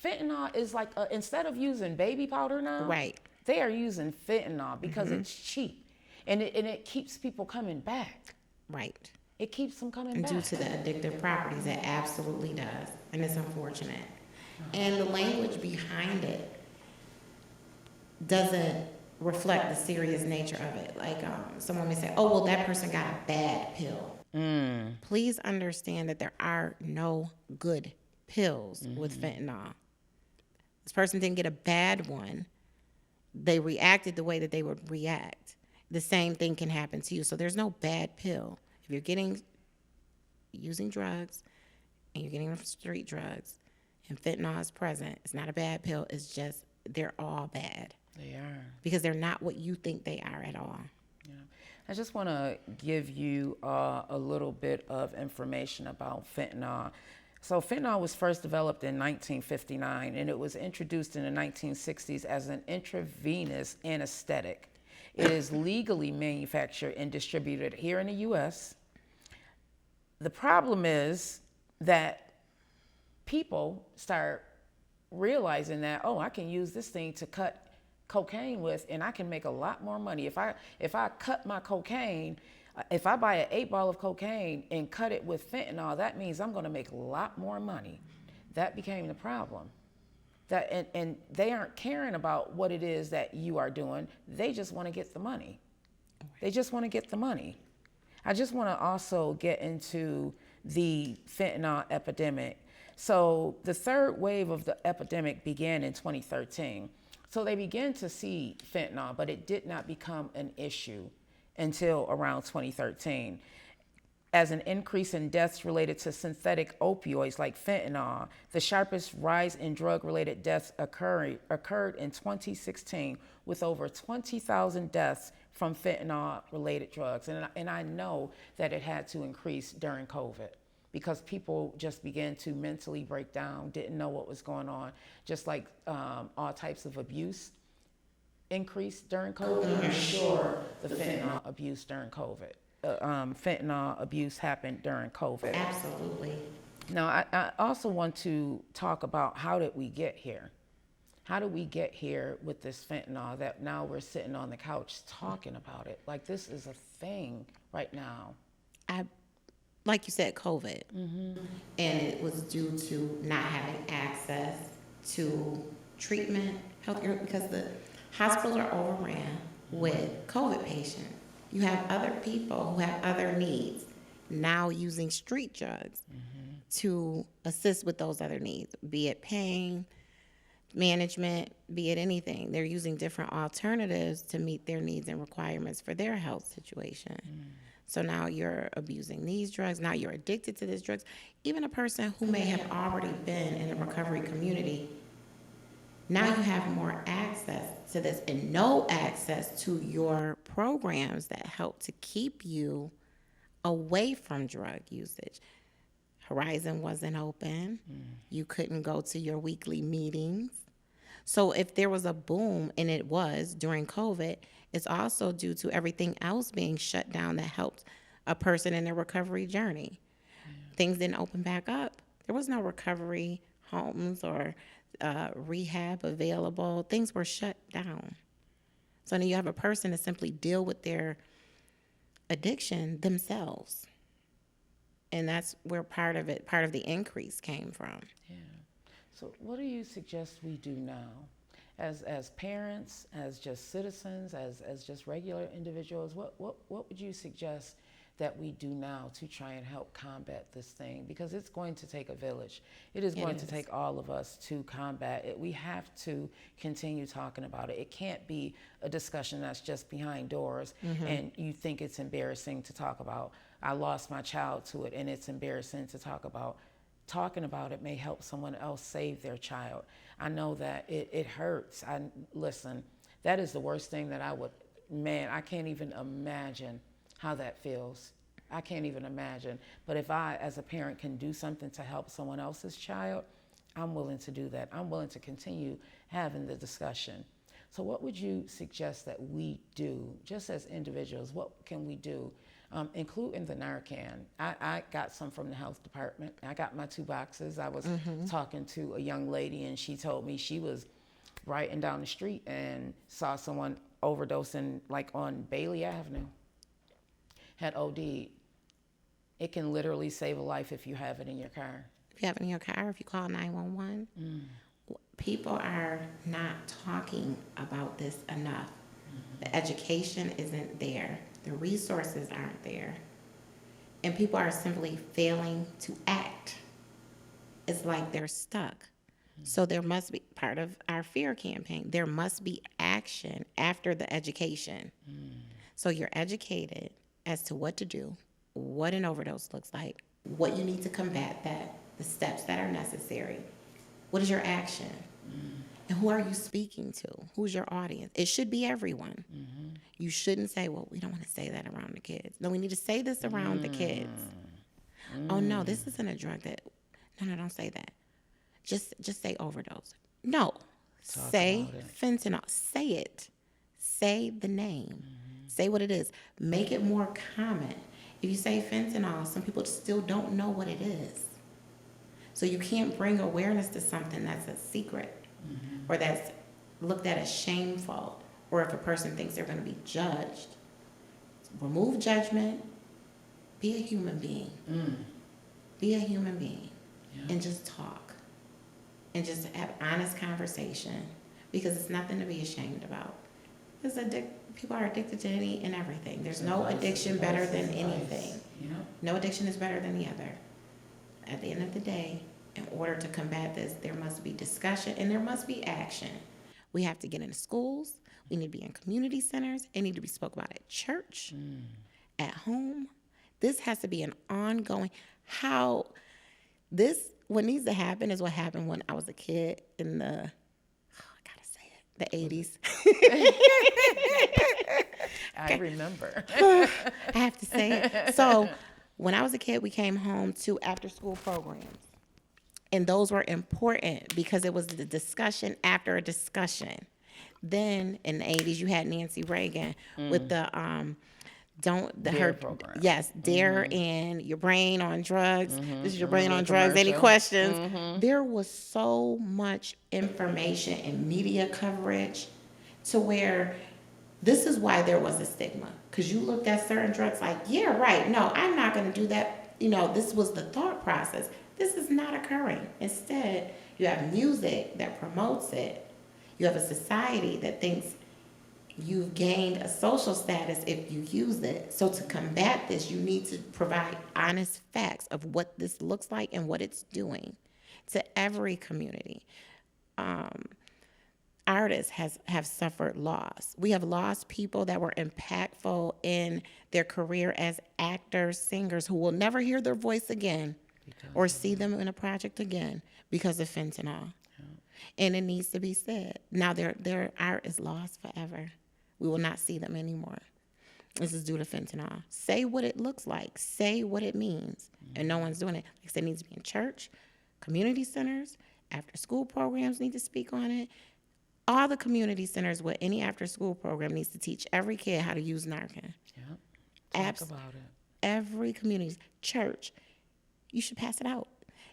Fentanyl is like, instead of using baby powder now, Right. they are using fentanyl because it's cheap. And it keeps people coming back. Right. It keeps them coming And back. due to the addictive properties, it absolutely does. And it's unfortunate. And the language behind it doesn't reflect the serious nature of it. Like someone may say, oh, well, that person got a bad pill. Please understand that there are no good pills with fentanyl. This person didn't get a bad one. They reacted the way that they would react. The same thing can happen to you. So there's no bad pill. If you're using drugs and you're getting them from street drugs and fentanyl is present, it's not a bad pill. It's just they're all bad. They are. Because they're not what you think they are at all. Yeah. I just want to give you a little bit of information about fentanyl. So fentanyl was first developed in 1959, and it was introduced in the 1960s as an intravenous anesthetic. It is legally manufactured and distributed here in the U.S. The problem is that people start realizing that, oh, I can use this thing to cut cocaine with, and I can make a lot more money. If I cut my cocaine, if I buy an 8-ball of cocaine and cut it with fentanyl, that means I'm going to make a lot more money. That became the problem. And they aren't caring about what it is that you are doing. They just want to get the money. They just want to get the money. I just want to also get into the fentanyl epidemic. So the third wave of the epidemic began in 2013. So they began to see fentanyl, but it did not become an issue until around 2013. As an increase in deaths related to synthetic opioids like fentanyl, the sharpest rise in drug-related deaths occurred in 2016 with over 20,000 deaths from fentanyl-related drugs. And I know that it had to increase during COVID because people just began to mentally break down, didn't know what was going on, just like all types of abuse increased during COVID. I'm sure the fentanyl abuse during COVID. Fentanyl abuse happened during COVID. Absolutely. Now, I also want to talk about how did we get here? How did we get here with this fentanyl that now we're sitting on the couch talking about it? Like this is a thing right now. Like you said, COVID. And it was due to not having access to treatment, healthcare, because the hospitals are overran with COVID patients. You have other people who have other needs now using street drugs to assist with those other needs, be it pain management, be it anything. They're using different alternatives to meet their needs and requirements for their health situation. So now you're abusing these drugs. Now you're addicted to these drugs. Even a person who may have already been in the recovery community, now you have more access to this and no access to your programs that help to keep you away from drug usage. Horizon wasn't open. You couldn't go to your weekly meetings. So if there was a boom, and it was during COVID, it's also due to everything else being shut down that helped a person in their recovery journey. Things didn't open back up. There was no recovery homes or rehab available. Things were shut down. So now you have a person to simply deal with their addiction themselves. And that's where part of the increase came from. Yeah. So what do you suggest we do now? As parents, as just citizens, as just regular individuals, what would you suggest that we do now to try and help combat this thing? Because it's going to take a village. It is going to take all of us to combat it. We have to continue talking about it. It can't be a discussion that's just behind doors and you think it's embarrassing to talk about. I lost my child to it and it's embarrassing to talk about. Talking about it may help someone else save their child. I know that it hurts. Listen, that is the worst thing that I can't even imagine how that feels. I can't even imagine. But if I, as a parent, can do something to help someone else's child, I'm willing to do that. I'm willing to continue having the discussion. So what would you suggest that we do, just as individuals? What can we do? Including the Narcan. I got some from the health department. I got my 2 boxes. I was talking to a young lady and she told me she was riding down the street and saw someone overdosing like on Bailey Avenue, had OD'd. It can literally save a life if you have it in your car. If you have it in your car, if you call 911, people are not talking about this enough. The education isn't there. The resources aren't there. And people are simply failing to act. It's like they're stuck. So there must be, part of our fear campaign, there must be action after the education. So you're educated as to what to do, what an overdose looks like, what you need to combat that, the steps that are necessary. What is your action? And who are you speaking to? Who's your audience? It should be everyone. You shouldn't say, well, we don't want to say that around the kids. No, we need to say this around the kids. Oh, no, this isn't a drug that, no, don't say that. Just say overdose. No, say fentanyl. Say it. Say the name. Say what it is. Make it more common. If you say fentanyl, some people still don't know what it is. So you can't bring awareness to something that's a secret or that's looked at as shameful, or if a person thinks they're going to be judged. Remove judgment. Be a human being. Be a human being. And just talk. And just have honest conversation, because it's nothing to be ashamed about. Because people are addicted to any and everything. There's no addiction better than anything. No addiction is better than the other. At the end of the day, in order to combat this, there must be discussion and there must be action. We have to get into schools. We need to be in community centers. It need to be spoken about at church, at home. This has to be an ongoing, what needs to happen is what happened when I was a kid in the 80s. I remember. I have to say it. So when I was a kid, we came home to after-school programs. And those were important because it was the discussion after a discussion. Then in the 80s, you had Nancy Reagan with the program. Yes, DARE and your brain on drugs. This is your brain on drugs. Any questions? There was so much information and media coverage to where this is why there was a stigma. Because you looked at certain drugs like, yeah, right, no, I'm not going to do that. This was the thought process. This is not occurring. Instead, you have music that promotes it. You have a society that thinks you've gained a social status if you use it. So to combat this, you need to provide honest facts of what this looks like and what it's doing to every community. Artists have suffered loss. We have lost people that were impactful in their career as actors, singers, who will never hear their voice again or see them in a project again because of fentanyl. And it needs to be said. Now their art is lost forever. We will not see them anymore. This is due to fentanyl. Say what it looks like. Say what it means. And no one's doing it. Like I said, it needs to be in church, community centers, after-school programs need to speak on it. All the community centers with any after-school program needs to teach every kid how to use Narcan. Talk about it. Every community, church, you should pass it out.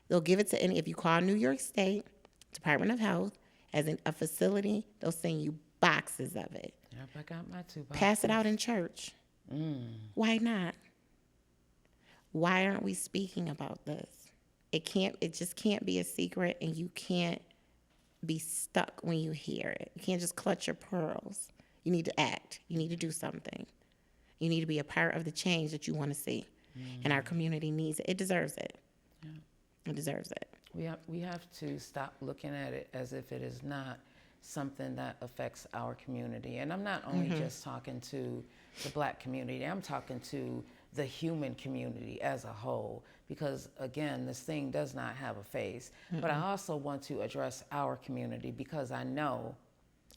They'll give it to if you call New York State Department of Health as a facility, they'll send you boxes of it. Yep, I got my 2 boxes. Pass it out in church. Why not? Why aren't we speaking about this? It just can't be a secret, and you can't be stuck when you hear it. You can't just clutch your pearls. You need to act. You need to do something. You need to be a part of the change that you want to see. And our community needs it. It deserves it. It deserves it. We have to stop looking at it as if it is not something that affects our community. And I'm not only just talking to the Black community, I'm talking to the human community as a whole, because again, this thing does not have a face. But I also want to address our community because I know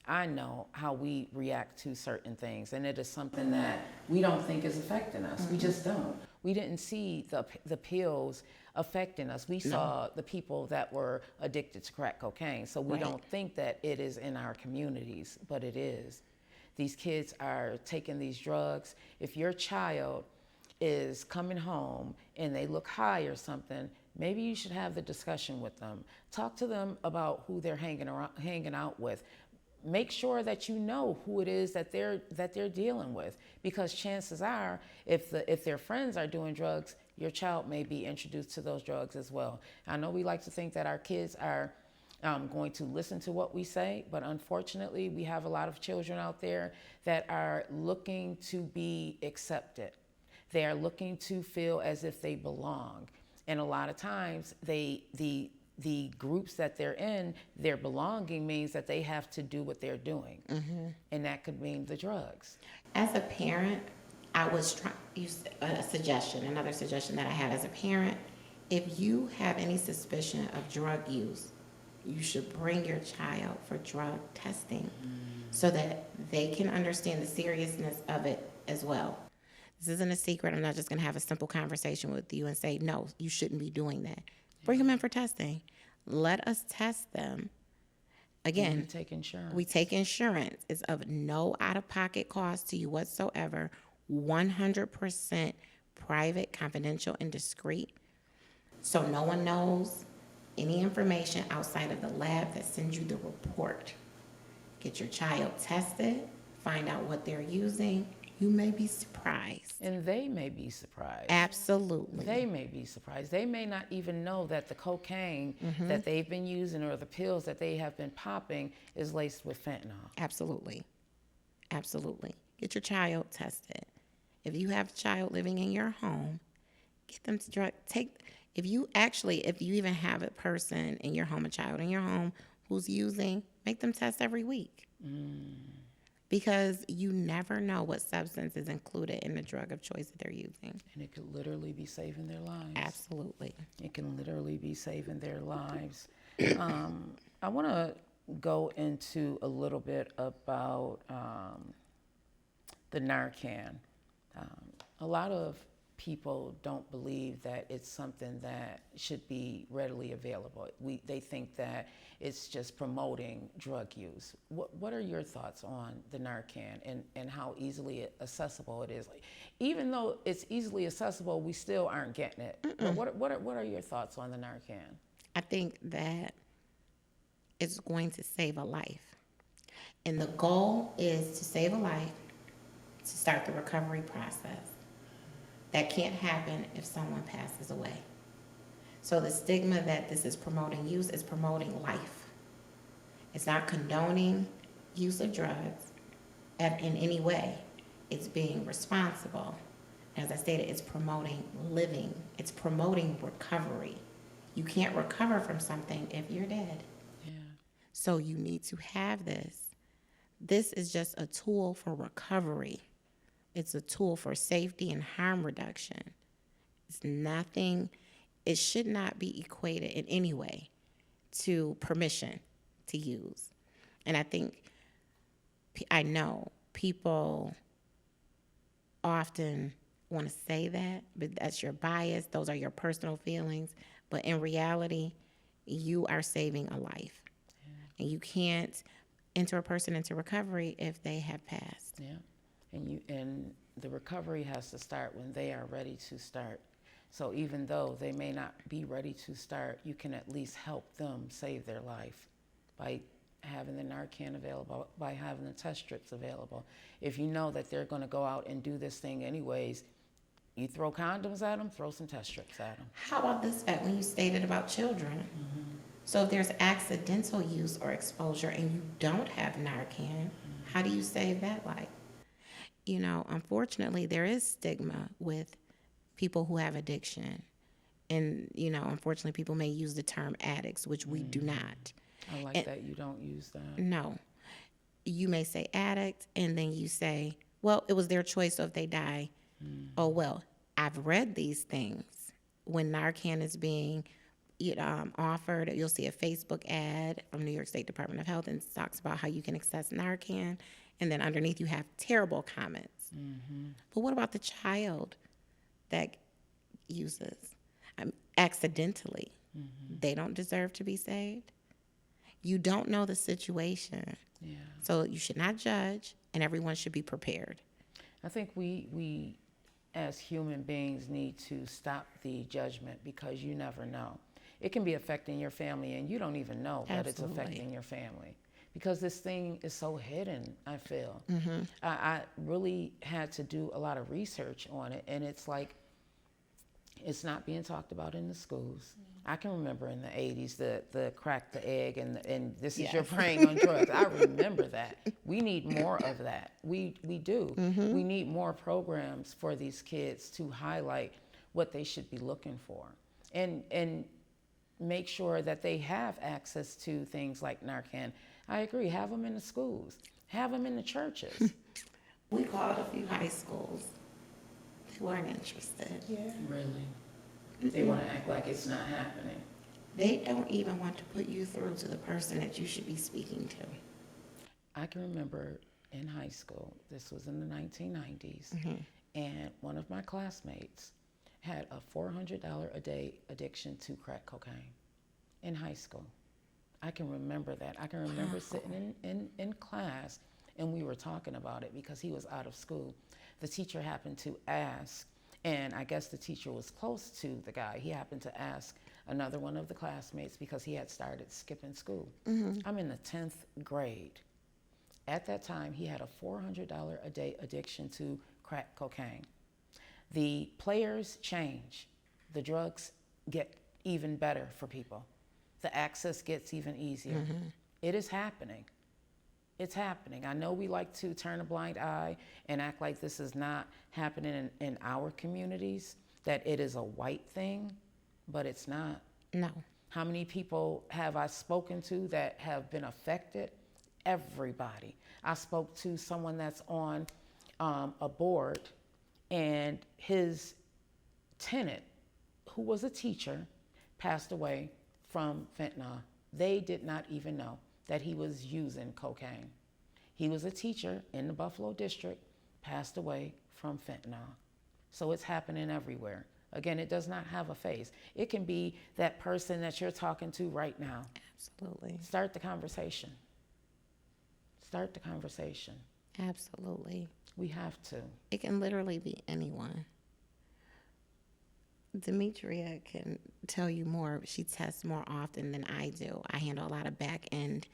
how we react to certain things, and it is something that we don't think is affecting us. We just don't. We didn't see the pills affecting us. We saw the people that were addicted to crack cocaine, so we don't think that it is in our communities, but it is. These kids are taking these drugs. If your child is coming home and they look high or something, maybe you should have the discussion with them. Talk to them about who they're hanging out with. Make sure that you know who it is that they're dealing with, because chances are, if their friends are doing drugs, your child may be introduced to those drugs as well. I know we like to think that our kids are going to listen to what we say, but unfortunately, we have a lot of children out there that are looking to be accepted. They are looking to feel as if they belong. And a lot of times, the groups that they're in, their belonging means that they have to do what they're doing. And that could mean the drugs. As a parent, I was trying another suggestion that I have as a parent. If you have any suspicion of drug use, you should bring your child for drug testing so that they can understand the seriousness of it as well. This isn't a secret. I'm not just going to have a simple conversation with you and say, no, you shouldn't be doing that. Bring them in for testing. Let us test them. Again, we take insurance. We take insurance. It's of no out-of-pocket cost to you whatsoever. 100% private, confidential, and discreet. So no one knows any information outside of the lab that sends you the report. Get your child tested, find out what they're using. You may be surprised. And they may be surprised. Absolutely. They may be surprised. They may not even know that the cocaine that they've been using or the pills that they have been popping is laced with fentanyl. Absolutely. Absolutely. Get your child tested. If you have a child living in your home, get them to if you even have a person in your home, a child in your home who's using, make them test every week. Because you never know what substance is included in the drug of choice that they're using. And it could literally be saving their lives. Absolutely. It can literally be saving their lives. I want to go into a little bit about the Narcan. A lot of people don't believe that it's something that should be readily available. They think that it's just promoting drug use. What are your thoughts on the Narcan and how easily accessible it is? Even though it's easily accessible, we still aren't getting it. But what are your thoughts on the Narcan? I think that it's going to save a life. And the goal is to save a life, to start the recovery process. That can't happen if someone passes away. So the stigma that this is promoting use is promoting life. It's not condoning use of drugs in any way. It's being responsible. As I stated, it's promoting living. It's promoting recovery. You can't recover from something if you're dead. Yeah. So you need to have this. This is just a tool for recovery. It's a tool for safety and harm reduction. It's nothing, it should not be equated in any way to permission to use. And I know people often want to say that, but that's your bias. Those are your personal feelings. But in reality, you are saving a life. Yeah. And you can't enter a person into recovery if they have passed. Yeah. And the recovery has to start when they are ready to start. So even though they may not be ready to start, you can at least help them save their life by having the Narcan available, by having the test strips available. If you know that they're going to go out and do this thing anyways, you throw condoms at them, throw some test strips at them. How about this fact when you stated about children? So if there's accidental use or exposure and you don't have Narcan, how do you save that life? You know, unfortunately, there is stigma with people who have addiction. And, you know, unfortunately, people may use the term addicts, which we do not. I like that you don't use that. No. You may say addict, and then you say, well, it was their choice, so if they die, oh, well, I've read these things. When Narcan is being offered, you'll see a Facebook ad from New York State Department of Health and it talks about how you can access Narcan. And then underneath you have terrible comments. But what about the child that uses accidentally? They don't deserve to be saved. You don't know the situation. Yeah. So you should not judge, and everyone should be prepared. I think we as human beings need to stop the judgment because you never know. It can be affecting your family and you don't even know that it's affecting your family. Because this thing is so hidden, I feel. I really had to do a lot of research on it, and it's like It's not being talked about in the schools. I can remember in the 80s the crack the egg and this is your brain on drugs. I remember that. We need more of that. We do. We need more programs for these kids to highlight what they should be looking for and make sure that they have access to things like Narcan. I agree. Have them in the schools. Have them in the churches. We called a few high schools. They weren't interested. Yeah. Really? They want to act like it's not happening. They don't even want to put you through to the person that you should be speaking to. I can remember in high school, this was in the 1990s, and one of my classmates had a $400 a day addiction to crack cocaine in high school. I can remember that. I can remember sitting in class and we were talking about it because he was out of school. The teacher happened to ask, and I guess the teacher was close to the guy. He happened to ask another one of the classmates because he had started skipping school. I'm in the 10th grade. At that time, he had a $400 a day addiction to crack cocaine. The players change. The drugs get even better for people. The access gets even easier. It is happening. It's happening. I know we like to turn a blind eye and act like this is not happening in our communities, that it is a white thing, but it's not. No. How many people have I spoken to that have been affected? Everybody. I spoke to someone that's on a board, and his tenant, who was a teacher, passed away from fentanyl. They did not even know that he was using cocaine. He was a teacher in the Buffalo district, passed away from fentanyl. So it's happening everywhere. Again, it does not have a face. It can be that person that you're talking to right now. Absolutely. Start the conversation. Start the conversation. Absolutely. We have to. It can literally be anyone. Demetria can tell you more. She tests more often than I do. I handle a lot of back end,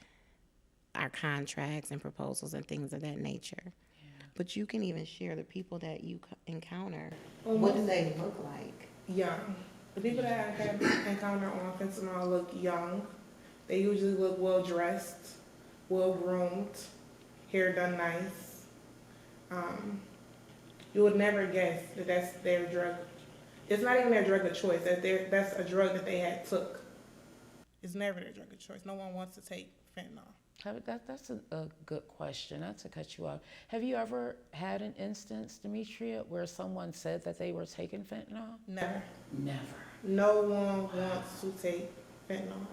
our contracts and proposals and things of that nature. Yeah. But you can even share the people that you encounter. What do they look like? Young. The people that I have encountered on fentanyl look young. They usually look well dressed, well groomed, hair done nice. You would never guess that that's their drug. It's not even their drug of choice. That's a drug that they had took. It's never their drug of choice. No one wants to take fentanyl. That's a good question. Not to cut you off. Have you ever had an instance, Demetria, where someone said that they were taking fentanyl? Never. Never. No one wants to take fentanyl.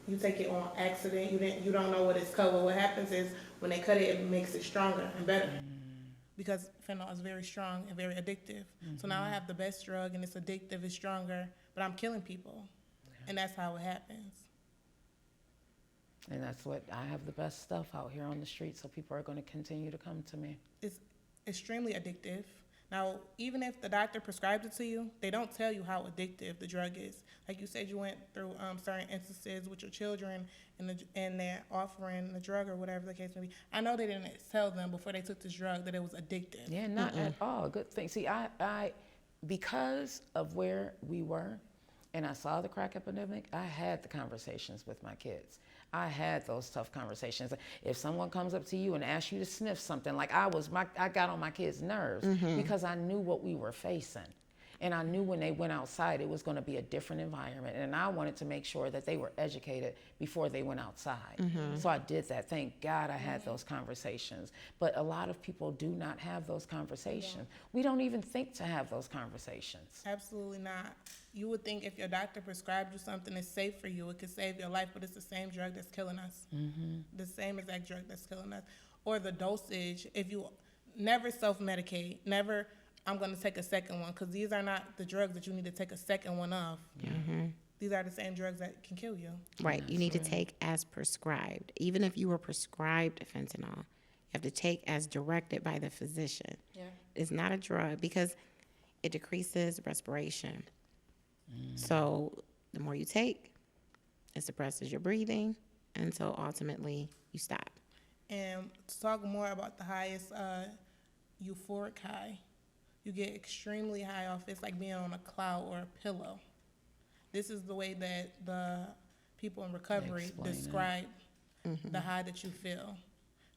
You take it on accident. You don't know what it's covered. What happens is when they cut it, it makes it stronger and better. Because fentanyl is very strong and very addictive. So now I have the best drug and it's addictive, it's stronger, but I'm killing people. And that's how it happens. And that's what, I have the best stuff out here on the street, so people are going to continue to come to me. It's extremely addictive. Now, even if the doctor prescribes it to you, they don't tell you how addictive the drug is. Like you said, you went through certain instances with your children and they're offering the drug or whatever the case may be. I know they didn't tell them before they took this drug that it was addictive. Yeah, not at all. Good thing. See, I because of where we were and I saw the crack epidemic, I had the conversations with my kids. I had those tough conversations. If someone comes up to you and asks you to sniff something, like I got on my kids' nerves because I knew what we were facing. And I knew when they went outside, it was going to be a different environment. And I wanted to make sure that they were educated before they went outside. So I did that. Thank God I had those conversations. But a lot of people do not have those conversations. We don't even think to have those conversations. Absolutely not. You would think if your doctor prescribed you something that's safe for you, it could save your life, but it's the same drug that's killing us. The same exact drug that's killing us. Or the dosage, if you never self-medicate, never, I'm going to take a second one, because these are not the drugs that you need to take a second one of. These are the same drugs that can kill you. Right. You need to take as prescribed. Even if you were prescribed fentanyl, you have to take as directed by the physician. It's not a drug because it decreases respiration. So the more you take, it suppresses your breathing, and so ultimately you stop. And to talk more about the highest euphoric high, You get extremely high off. It's like being on a cloud or a pillow. This is the way that the people in recovery Explain it. describe the high that you feel.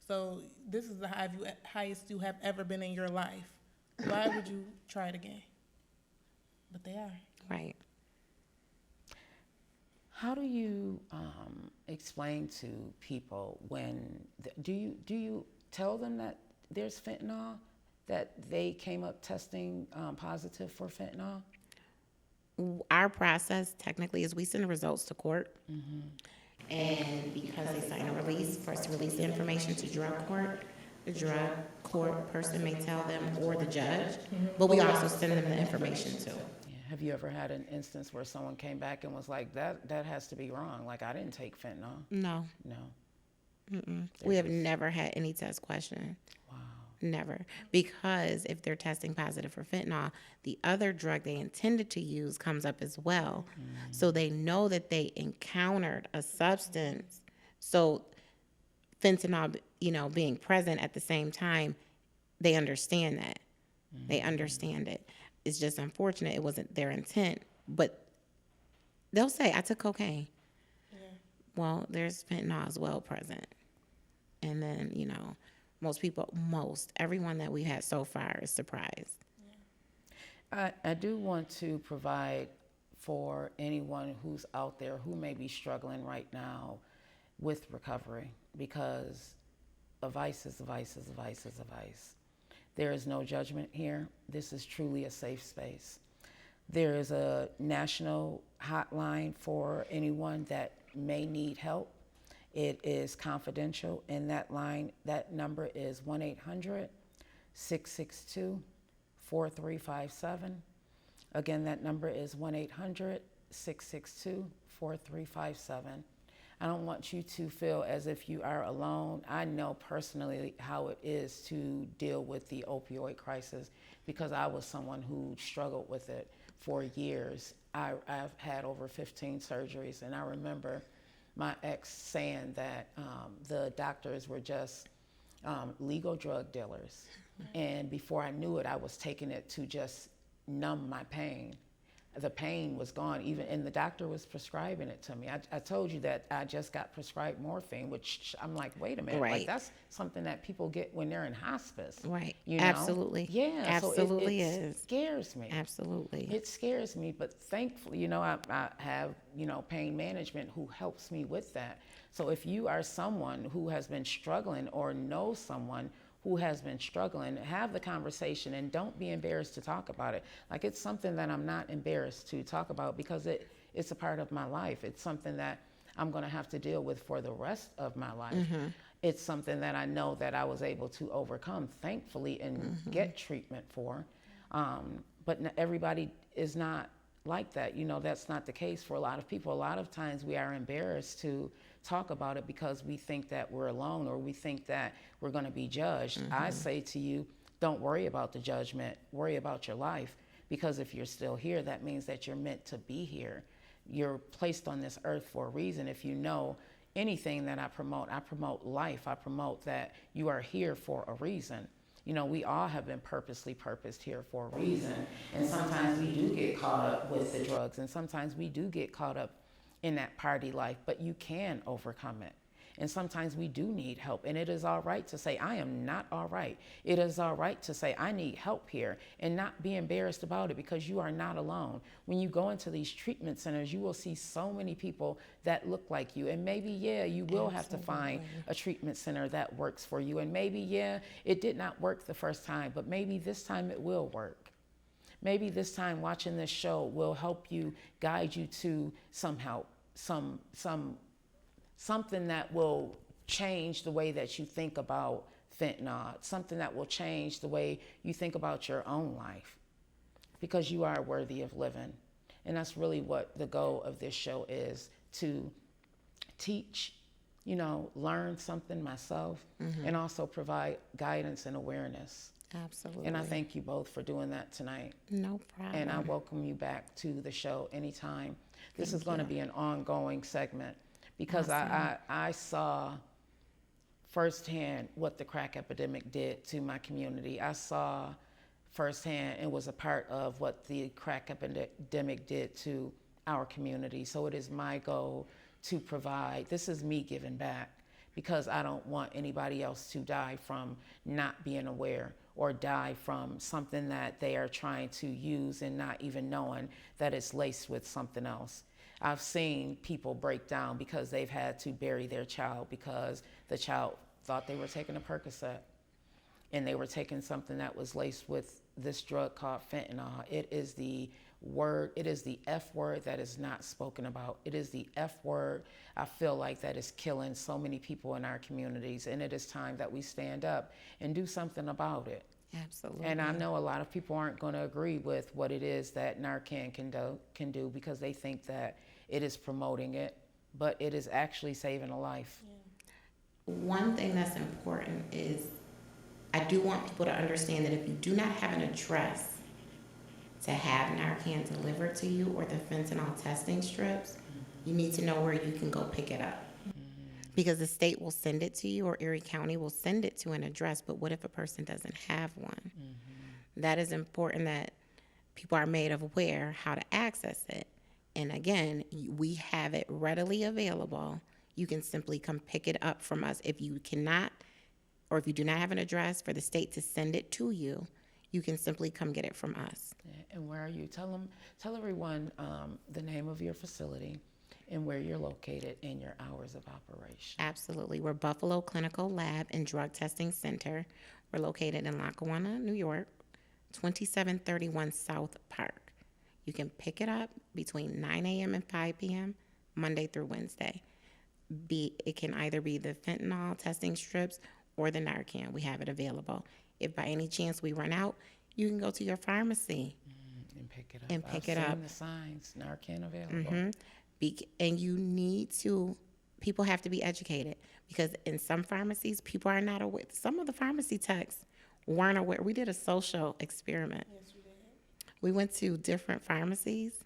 So this is the highest you have ever been in your life. Why would you try it again? But they are. Right. How do you explain to people when do you tell them that there's fentanyl, that they came up testing positive for fentanyl? Our process technically is we send the results to court, and because they sign a release for us to release the information to drug court, the drug court person may tell them or the judge, but we also send them the information too. Yeah. Have you ever had an instance where someone came back and was like, that has to be wrong, like I didn't take fentanyl? No. We have never had any test question. Wow. Never. Because if they're testing positive for fentanyl, the other drug they intended to use comes up as well. So they know that they encountered a substance. So fentanyl, being present at the same time, they understand that. They understand it. It's just unfortunate it wasn't their intent. But they'll say, I took cocaine. Yeah. Well, there's fentanyl as well present. And then, everyone that we had so far is surprised. I do want to provide for anyone who's out there who may be struggling right now with recovery, because a vice is a vice is a vice is a vice. There is no judgment here. This is truly a safe space. There is a national hotline for anyone that may need help. It is confidential, and that number is 1-800-662-4357. Again, that number is 1-800-662-4357. I don't want you to feel as if you are alone. I know personally how it is to deal with the opioid crisis, because I was someone who struggled with it for years. I've had over 15 surgeries, and I remember my ex saying that the doctors were just legal drug dealers. And before I knew it, I was taking it to just numb my pain. The pain was gone, and the doctor was prescribing it to me. I told you that I just got prescribed morphine, which I'm like, wait a minute, Right. like that's something that people get when they're in hospice. Right. You know? Absolutely. Yeah. Absolutely so it is. scares me. Absolutely. It scares me, but thankfully, I have, pain management who helps me with that. So if you are someone who has been struggling or know someone who has been struggling, have the conversation and don't be embarrassed to talk about it. Like, it's something that I'm not embarrassed to talk about, because it's a part of my life. It's something that I'm going to have to deal with for the rest of my life. It's something that I know that I was able to overcome, thankfully, and get treatment for. But everybody is not like that. That's not the case for a lot of people. A lot of times we are embarrassed to talk about it because we think that we're alone, or we think that we're going to be judged. I say to you, don't worry about the judgment. Worry about your life, because if you're still here, that means that you're meant to be here. You're placed on this earth for a reason. If you know anything that I promote life. I promote that you are here for a reason. We all have been purposed here for a reason. And sometimes we do get caught up with the drugs, and sometimes we do get caught up in that party life, but you can overcome it. And sometimes we do need help, and it is all right to say, I am not all right. It is all right to say, I need help here, and not be embarrassed about it, because you are not alone. When you go into these treatment centers, you will see so many people that look like you, and maybe, you will have to find a treatment center that works for you, and maybe, it did not work the first time, but maybe this time it will work. Maybe this time watching this show will help you, guide you to some help, something that will change the way that you think about fentanyl, something that will change the way you think about your own life, because you are worthy of living. And that's really what the goal of this show is, to teach, learn something myself, and also provide guidance and awareness. Absolutely. And I thank you both for doing that tonight. No problem. And I welcome you back to the show anytime. This is going to be an ongoing segment, because I saw firsthand what the crack epidemic did to my community. I saw firsthand and was a part of what the crack epidemic did to our community. So it is my goal to provide, this is me giving back, because I don't want anybody else to die from not being aware, or die from something that they are trying to use and not even knowing that it's laced with something else. I've seen people break down because they've had to bury their child because the child thought they were taking a Percocet and they were taking something that was laced with this drug called fentanyl. It is the F word that is not spoken about. It is the F word, I feel like, that is killing so many people in our communities, and it is time that we stand up and do something about it. Absolutely. And I know a lot of people aren't going to agree with what it is that Narcan can do because they think that it is promoting it, but it is actually saving a life. Yeah. One thing that's important is I do want people to understand that if you do not have an address to have Narcan delivered to you or the fentanyl testing strips, you need to know where you can go pick it up. Because the state will send it to you, or Erie County will send it to an address, but what if a person doesn't have one? That is important that people are made aware how to access it. And again, we have it readily available. You can simply come pick it up from us. If you cannot, or if you do not have an address for the state to send it to you, you can simply come get it from us. And where are you? Tell everyone the name of your facility and where you're located and your hours of operation. Absolutely. We're Buffalo Clinical Lab and Drug Testing Center. We're located in Lackawanna, New York, 2731 South Park. You can pick it up between 9 a.m. and 5 p.m., Monday through Wednesday. It can either be the fentanyl testing strips or the Narcan. We have it available. If by any chance we run out, you can go to your pharmacy and pick it up. I've seen the signs, Narcan available. Mm-hmm. And you need to, people have to be educated, because in some pharmacies, people are not aware. Some of the pharmacy techs weren't aware. We did a social experiment. Yes, we did. We went to different pharmacies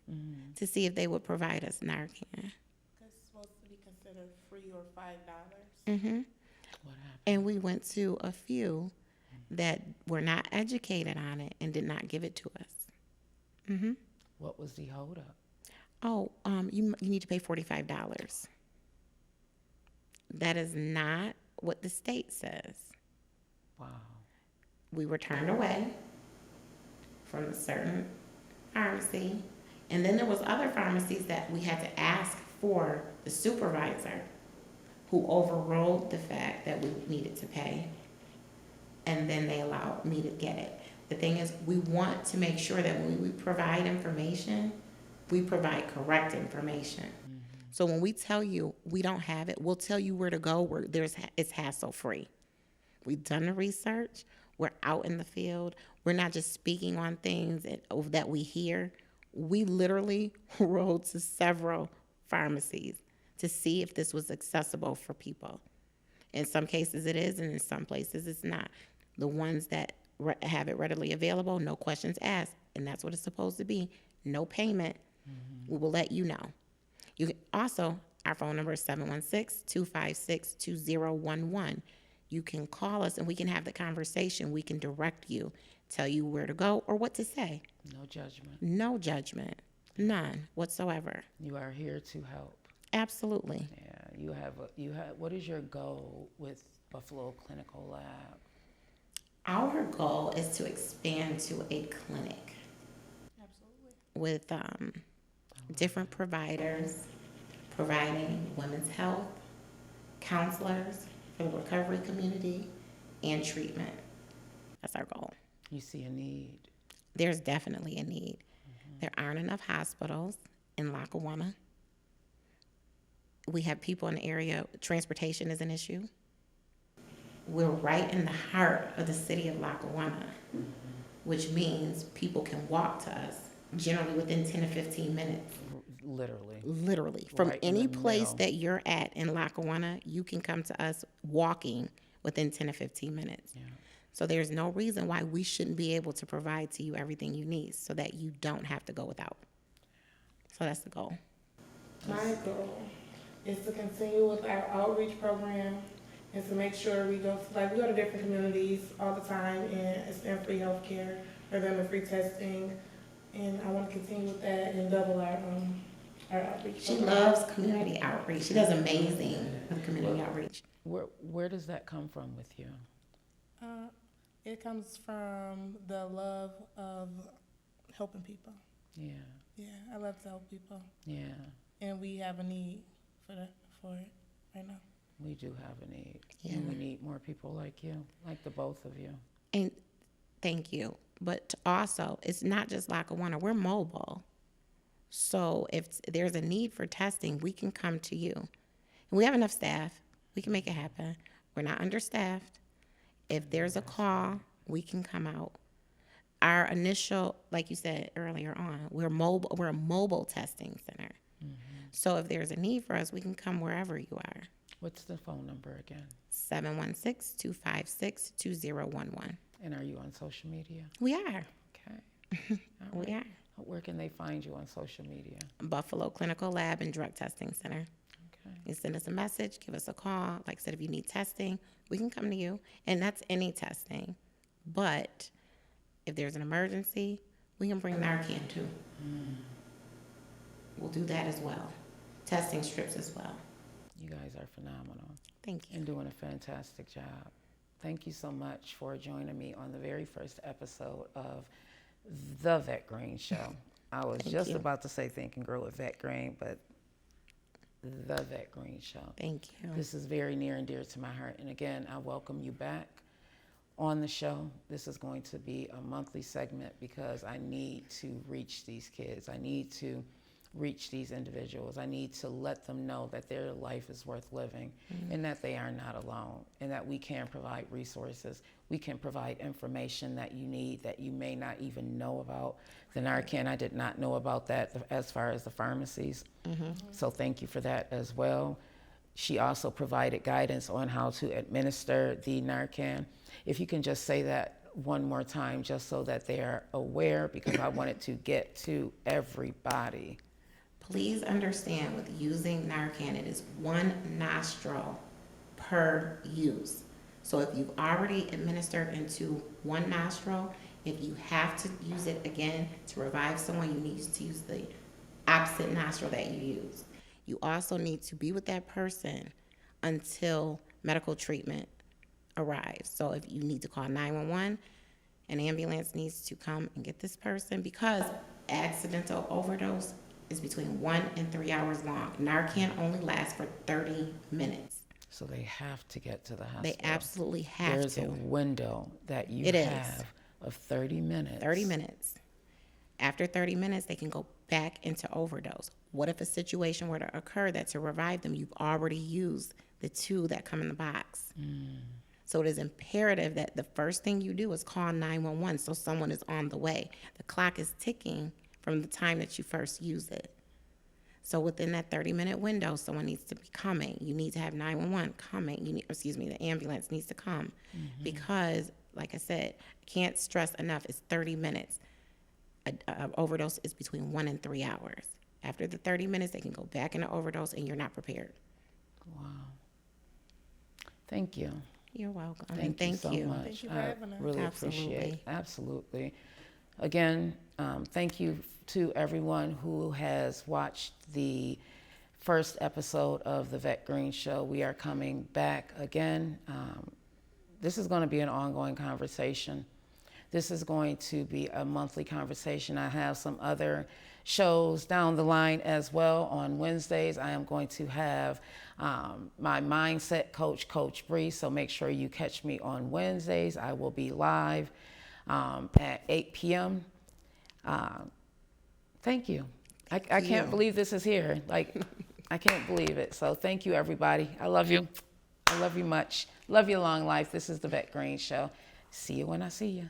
to see if they would provide us Narcan. It's supposed to be considered free or $5. Mm-hmm. What happened? And we went to a few that were not educated on it and did not give it to us. Mm-hmm. What was the holdup? Oh, you need to pay $45. That is not what the state says. Wow. We were turned away from a certain pharmacy, and then there was other pharmacies that we had to ask for the supervisor, who overrode the fact that we needed to pay, and then they allowed me to get it. The thing is, we want to make sure that when we provide information, we provide correct information. So when we tell you we don't have it, we'll tell you where to go where it's hassle-free. We've done the research. We're out in the field. We're not just speaking on things that we hear. We literally rode to several pharmacies to see if this was accessible for people. In some cases it is, and in some places it's not. The ones that have it readily available, no questions asked, and that's what it's supposed to be. No payment. We will let you know. You can also, our phone number is 716-256-2011. You can call us and we can have the conversation. We can direct you, tell you where to go or what to say. No judgment. No judgment. None whatsoever. You are here to help. Absolutely. Yeah, you have. What is your goal with Buffalo Clinical Lab? Our goal is to expand to a clinic. Absolutely. With different providers, providing women's health, counselors for the recovery community, and treatment. That's our goal. You see a need. There's definitely a need. There aren't enough hospitals in Lackawanna. We have people in the area, transportation is an issue. We're right in the heart of the city of Lackawanna, which means people can walk to us generally within 10 to 15 minutes. Literally. From Right in any the place middle. that you're at in Lackawanna, you can come to us walking within 10 to 15 minutes. Yeah. So there's no reason why we shouldn't be able to provide to you everything you need so that you don't have to go without. So that's the goal. My goal is to continue with our outreach program and to make sure we go to different communities all the time and extend free health care for them and free testing. And I want to continue with that and double our outreach. She loves community outreach. She does amazing with community outreach. Where does that come from with you? It comes from the love of helping people. Yeah. Yeah, I love to help people, Yeah. and we have a need for it right now. We do have a need. Yeah. And we need more people like you, like the both of you. And thank you. But also, it's not just Lackawanna. We're mobile. So if there's a need for testing, we can come to you. And we have enough staff. We can make it happen. We're not understaffed. If there's a call, we can come out. Our initial, like you said earlier on, we're mobile. We're a mobile testing center. Mm-hmm. So if there's a need for us, we can come wherever you are. What's the phone number again? 716-256-2011. And are you on social media? We are. Okay. All right. We are. Where can they find you on social media? Buffalo Clinical Lab and Drug Testing Center. Okay. You send us a message, give us a call. Like I said, if you need testing, we can come to you. And that's any testing. But if there's an emergency, we can bring Narcan too. We'll do that as well. Testing strips as well. You guys are phenomenal Thank you. and doing a fantastic job. Thank you so much for joining me on the very first episode of the Vette Green Show. I was Thank just you. about to say Think and Grow with Vette Green, but the Vette Green Show. Thank you. This is very near and dear to my heart. And again, I welcome you back on the show. This is going to be a monthly segment because I need to reach these kids. I need to reach these individuals. I need to let them know that their life is worth living and that they are not alone and that we can provide resources. We can provide information that you need that you may not even know about. The Narcan, I did not know about that as far as the pharmacies. So thank you for that as well. She also provided guidance on how to administer the Narcan. If you can just say that one more time just so that they are aware, because I wanted to get to everybody. Please understand with using Narcan, it is one nostril per use. So if you've already administered into one nostril, if you have to use it again to revive someone, you need to use the opposite nostril that you use. You also need to be with that person until medical treatment arrives. So if you need to call 911, an ambulance needs to come and get this person because accidental overdose is between 1 and 3 hours long. Narcan only lasts for 30 minutes. So they have to get to the hospital. They absolutely have There's to. a window that you It is. have of 30 minutes. 30 minutes. After 30 minutes, they can go back into overdose. What if a situation were to occur that to revive them, you've already used the 2 that come in the box? So it is imperative that the first thing you do is call 911 so someone is on the way. The clock is ticking from the time that you first use it. So within that 30-minute window, someone needs to be coming. You need to have 911 coming. The ambulance needs to come. Because, like I said, I can't stress enough, it's 30 minutes. A overdose is between 1 and 3 hours. After the 30 minutes, they can go back into overdose and you're not prepared. Wow. Thank you. You're welcome. Thank you so much. Thank you for I having us. really appreciate it. Absolutely. Again, thank you to everyone who has watched the first episode of the Vette Green Show. We are coming back again. This is going to be an ongoing conversation. This is going to be a monthly conversation. I have some other shows down the line as well. On Wednesdays, I am going to have my mindset coach, Coach Bree. So make sure you catch me on Wednesdays. I will be live at 8 p.m. Thank you. I can't believe this is here. Like, I can't believe it. So thank you, everybody. I love you. I love you much. Love you long life. This is the Vette Green Show. See you when I see you.